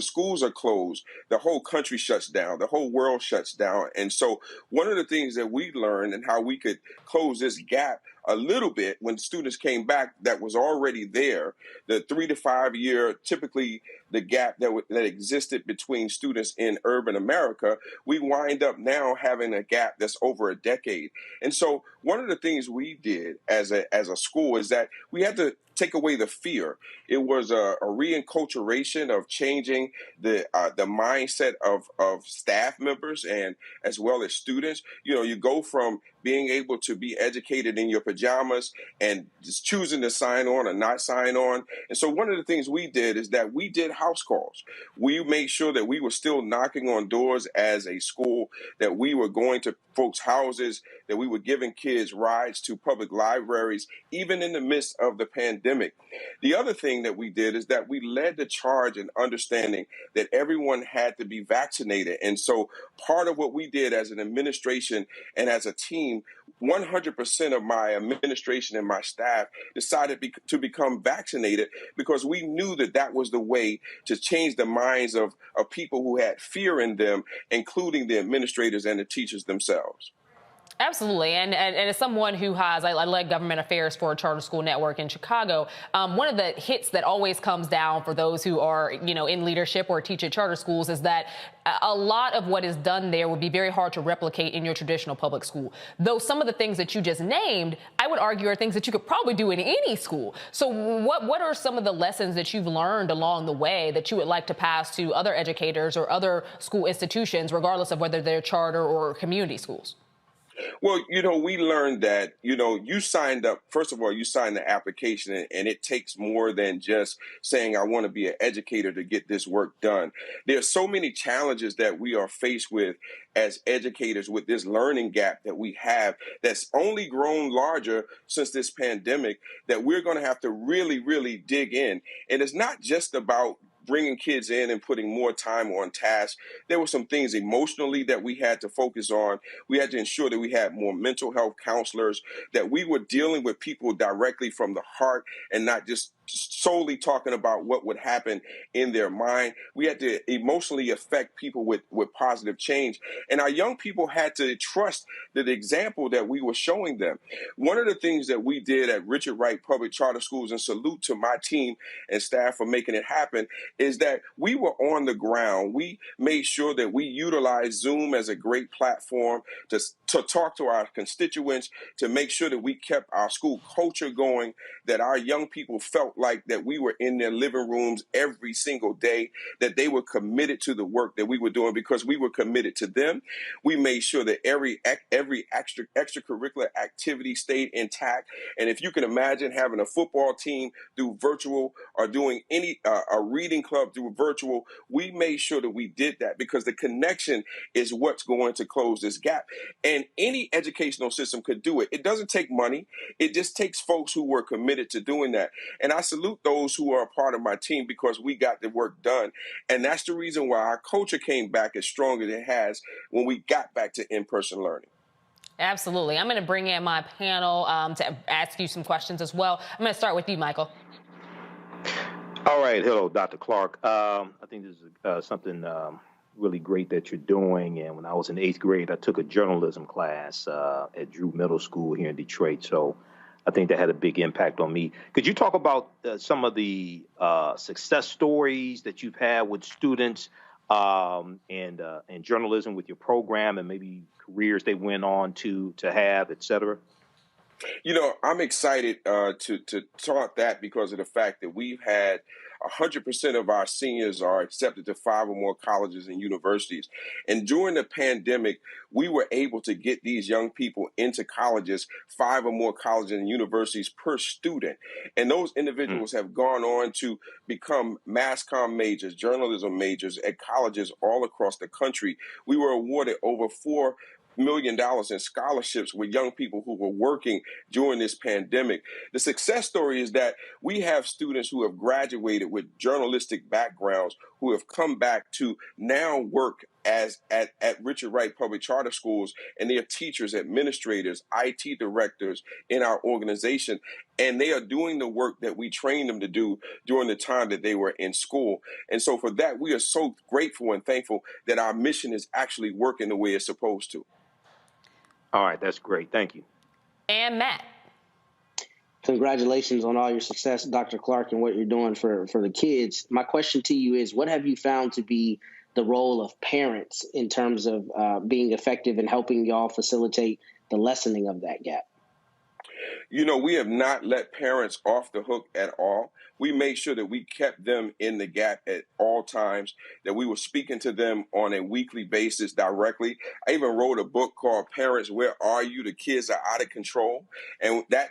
schools are closed, the whole country shuts down, the whole world shuts down. And so one of the things that we learned and how we could close this gap a little bit when students came back that was already there, the 3 to 5 year, typically the gap that existed between students in urban America, we wind up now having a gap that's over a decade. And so one of the things we did as a school is that we had to take away the fear. It was a reinculturation of changing the mindset of staff members and as well as students. You go from being able to be educated in your pajamas and just choosing to sign on or not sign on. And so one of the things we did is that we did house calls. We made sure that we were still knocking on doors as a school, that we were going to folks' houses, that we were giving kids rides to public libraries, even in the midst of the pandemic. The other thing that we did is that we led the charge in understanding that everyone had to be vaccinated. And so part of what we did as an administration and as a team, 100% of my administration and my staff decided to become vaccinated because we knew that that was the way to change the minds of people who had fear in them, including the administrators and the teachers themselves. Absolutely. And as someone who I led government affairs for a charter school network in Chicago, one of the hits that always comes down for those who are, in leadership or teach at charter schools is that a lot of what is done there would be very hard to replicate in your traditional public school. Though some of the things that you just named, I would argue are things that you could probably do in any school. So what are some of the lessons that you've learned along the way that you would like to pass to other educators or other school institutions, regardless of whether they're charter or community schools? Well, we learned that, you signed up, first of all, you signed the application and it takes more than just saying, I want to be an educator to get this work done. There are so many challenges that we are faced with as educators with this learning gap that we have that's only grown larger since this pandemic, that we're going to have to really, really dig in. And it's not just about bringing kids in and putting more time on task. There were some things emotionally that we had to focus on. We had to ensure that we had more mental health counselors, that we were dealing with people directly from the heart and not just solely talking about what would happen in their mind. We had to emotionally affect people with positive change. And our young people had to trust the example that we were showing them. One of the things that we did at Richard Wright Public Charter Schools, and salute to my team and staff for making it happen, is that we were on the ground. We made sure that we utilized Zoom as a great platform to talk to our constituents, to make sure that we kept our school culture going, that our young people felt like that we were in their living rooms every single day, that they were committed to the work that we were doing because we were committed to them. We made sure that every extracurricular activity stayed intact. And if you can imagine having a football team do virtual or doing a reading club through virtual, we made sure that we did that because the connection is what's going to close this gap. And any educational system could do it. It doesn't take money. It just takes folks who were committed to doing that. And I salute those who are a part of my team because we got the work done. And that's the reason why our culture came back as strong as it has when we got back to in-person learning. Absolutely. I'm going to bring in my panel to ask you some questions as well. I'm going to start with you, Michael. All right. Hello, Dr. Clark. I think this is something really great that you're doing. And when I was in 8th grade, I took a journalism class at Drew Middle School here in Detroit. So I think that had a big impact on me. Could you talk about some of the success stories that you've had with students and journalism with your program and maybe careers they went on to have, et cetera? I'm excited to talk that because of the fact that we've had 100% of our seniors are accepted to 5 or more colleges and universities. And during the pandemic, we were able to get these young people into colleges, 5 or more colleges and universities per student. And those individuals have gone on to become mass comm majors, journalism majors at colleges all across the country. We were awarded over $4 million in scholarships with young people who were working during this pandemic. The success story is that we have students who have graduated with journalistic backgrounds who have come back to now work at Richard Wright Public Charter Schools, and they are teachers, administrators, IT directors in our organization, and they are doing the work that we trained them to do during the time that they were in school. And so for that, we are so grateful and thankful that our mission is actually working the way it's supposed to. All right, that's great. Thank you. And Matt. Congratulations on all your success, Dr. Clark, and what you're doing for the kids. My question to you is, what have you found to be the role of parents in terms of being effective in helping y'all facilitate the lessening of that gap? You know, we have not let parents off the hook at all. We made sure that we kept them in the gap at all times, that we were speaking to them on a weekly basis directly. I even wrote a book called Parents, Where Are You? The Kids Are Out of Control. And that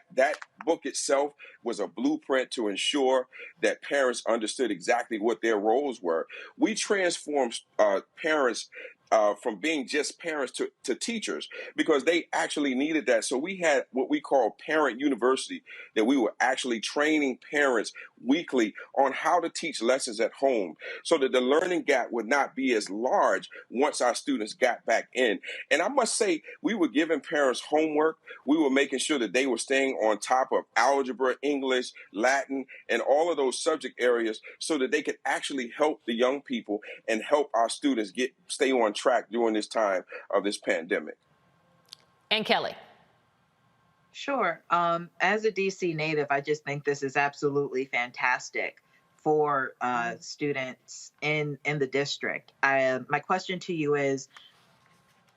book itself was a blueprint to ensure that parents understood exactly what their roles were. We transformed parents from being just parents to teachers, because they actually needed that. So we had what we call Parent University, that we were actually training parents weekly on how to teach lessons at home so that the learning gap would not be as large once our students got back in. And I must say, we were giving parents homework. We were making sure that they were staying on top of algebra, English, Latin, and all of those subject areas so that they could actually help the young people and help our students stay on track during this time of this pandemic. And Kelly. Sure. As a DC native, I just think this is absolutely fantastic for students in the district. My question to you is,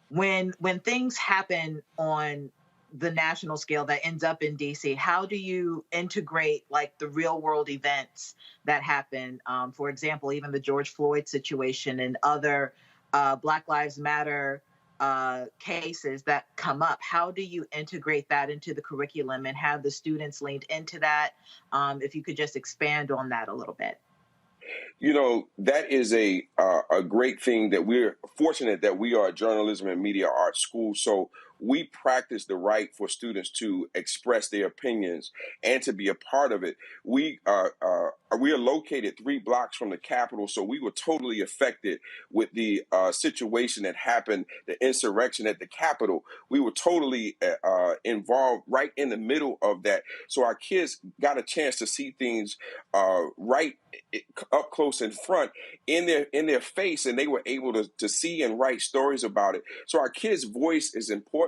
when things happen on the national scale that ends up in DC, how do you integrate like the real world events that happen? For example, even the George Floyd situation and other Black Lives Matter cases that come up. How do you integrate that into the curriculum and have the students leaned into that? If you could just expand on that a little bit. You know, that is a great thing, that we're fortunate that we are a journalism and media arts school. So we practice the right for students to express their opinions and to be a part of it. We are located 3 blocks from the Capitol, so we were totally affected with the situation that happened, the insurrection at the Capitol. We were totally involved right in the middle of that. So our kids got a chance to see things right up close in front in their face, and they were able to see and write stories about it. So our kids' voice is important.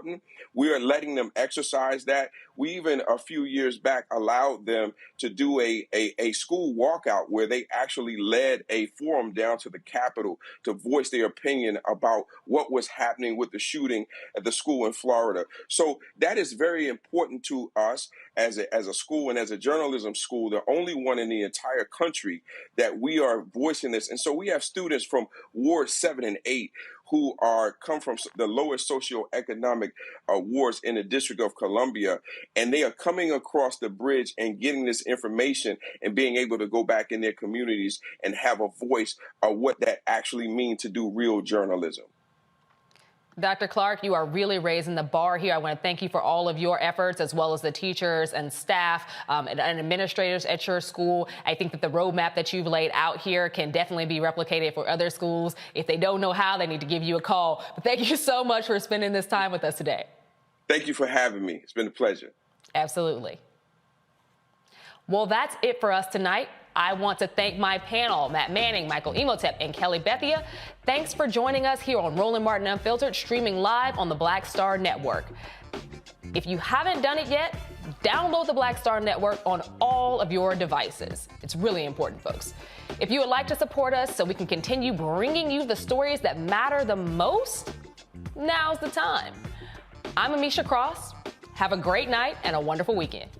We are letting them exercise that. We even a few years back allowed them to do a school walkout where they actually led a forum down to the Capitol to voice their opinion about what was happening with the shooting at the school in Florida. So that is very important to us as a school and as a journalism school, the only one in the entire country that we are voicing this. And so we have students from Ward 7 and 8 who come from the lowest socioeconomic wards in the District of Columbia, and they are coming across the bridge and getting this information and being able to go back in their communities and have a voice of what that actually means to do real journalism. Dr. Clark, you are really raising the bar here. I want to thank you for all of your efforts, as well as the teachers and staff and administrators at your school. I think that the roadmap that you've laid out here can definitely be replicated for other schools. If they don't know how, they need to give you a call. But thank you so much for spending this time with us today. Thank you for having me. It's been a pleasure. Absolutely. Well, that's it for us tonight. I want to thank my panel, Matt Manning, Michael Imhotep, and Kelly Bethia. Thanks for joining us here on Roland Martin Unfiltered, streaming live on the Black Star Network. If you haven't done it yet, download the Black Star Network on all of your devices. It's really important, folks. If you would like to support us so we can continue bringing you the stories that matter the most, now's the time. I'm Amisha Cross. Have a great night and a wonderful weekend.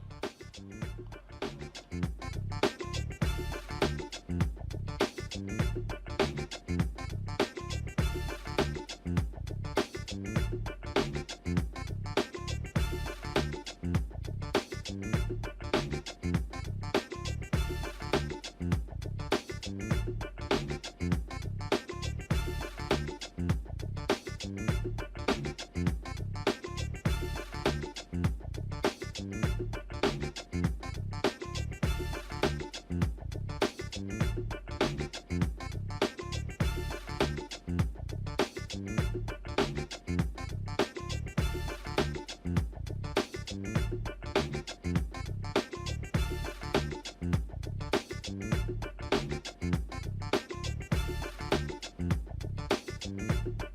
TV.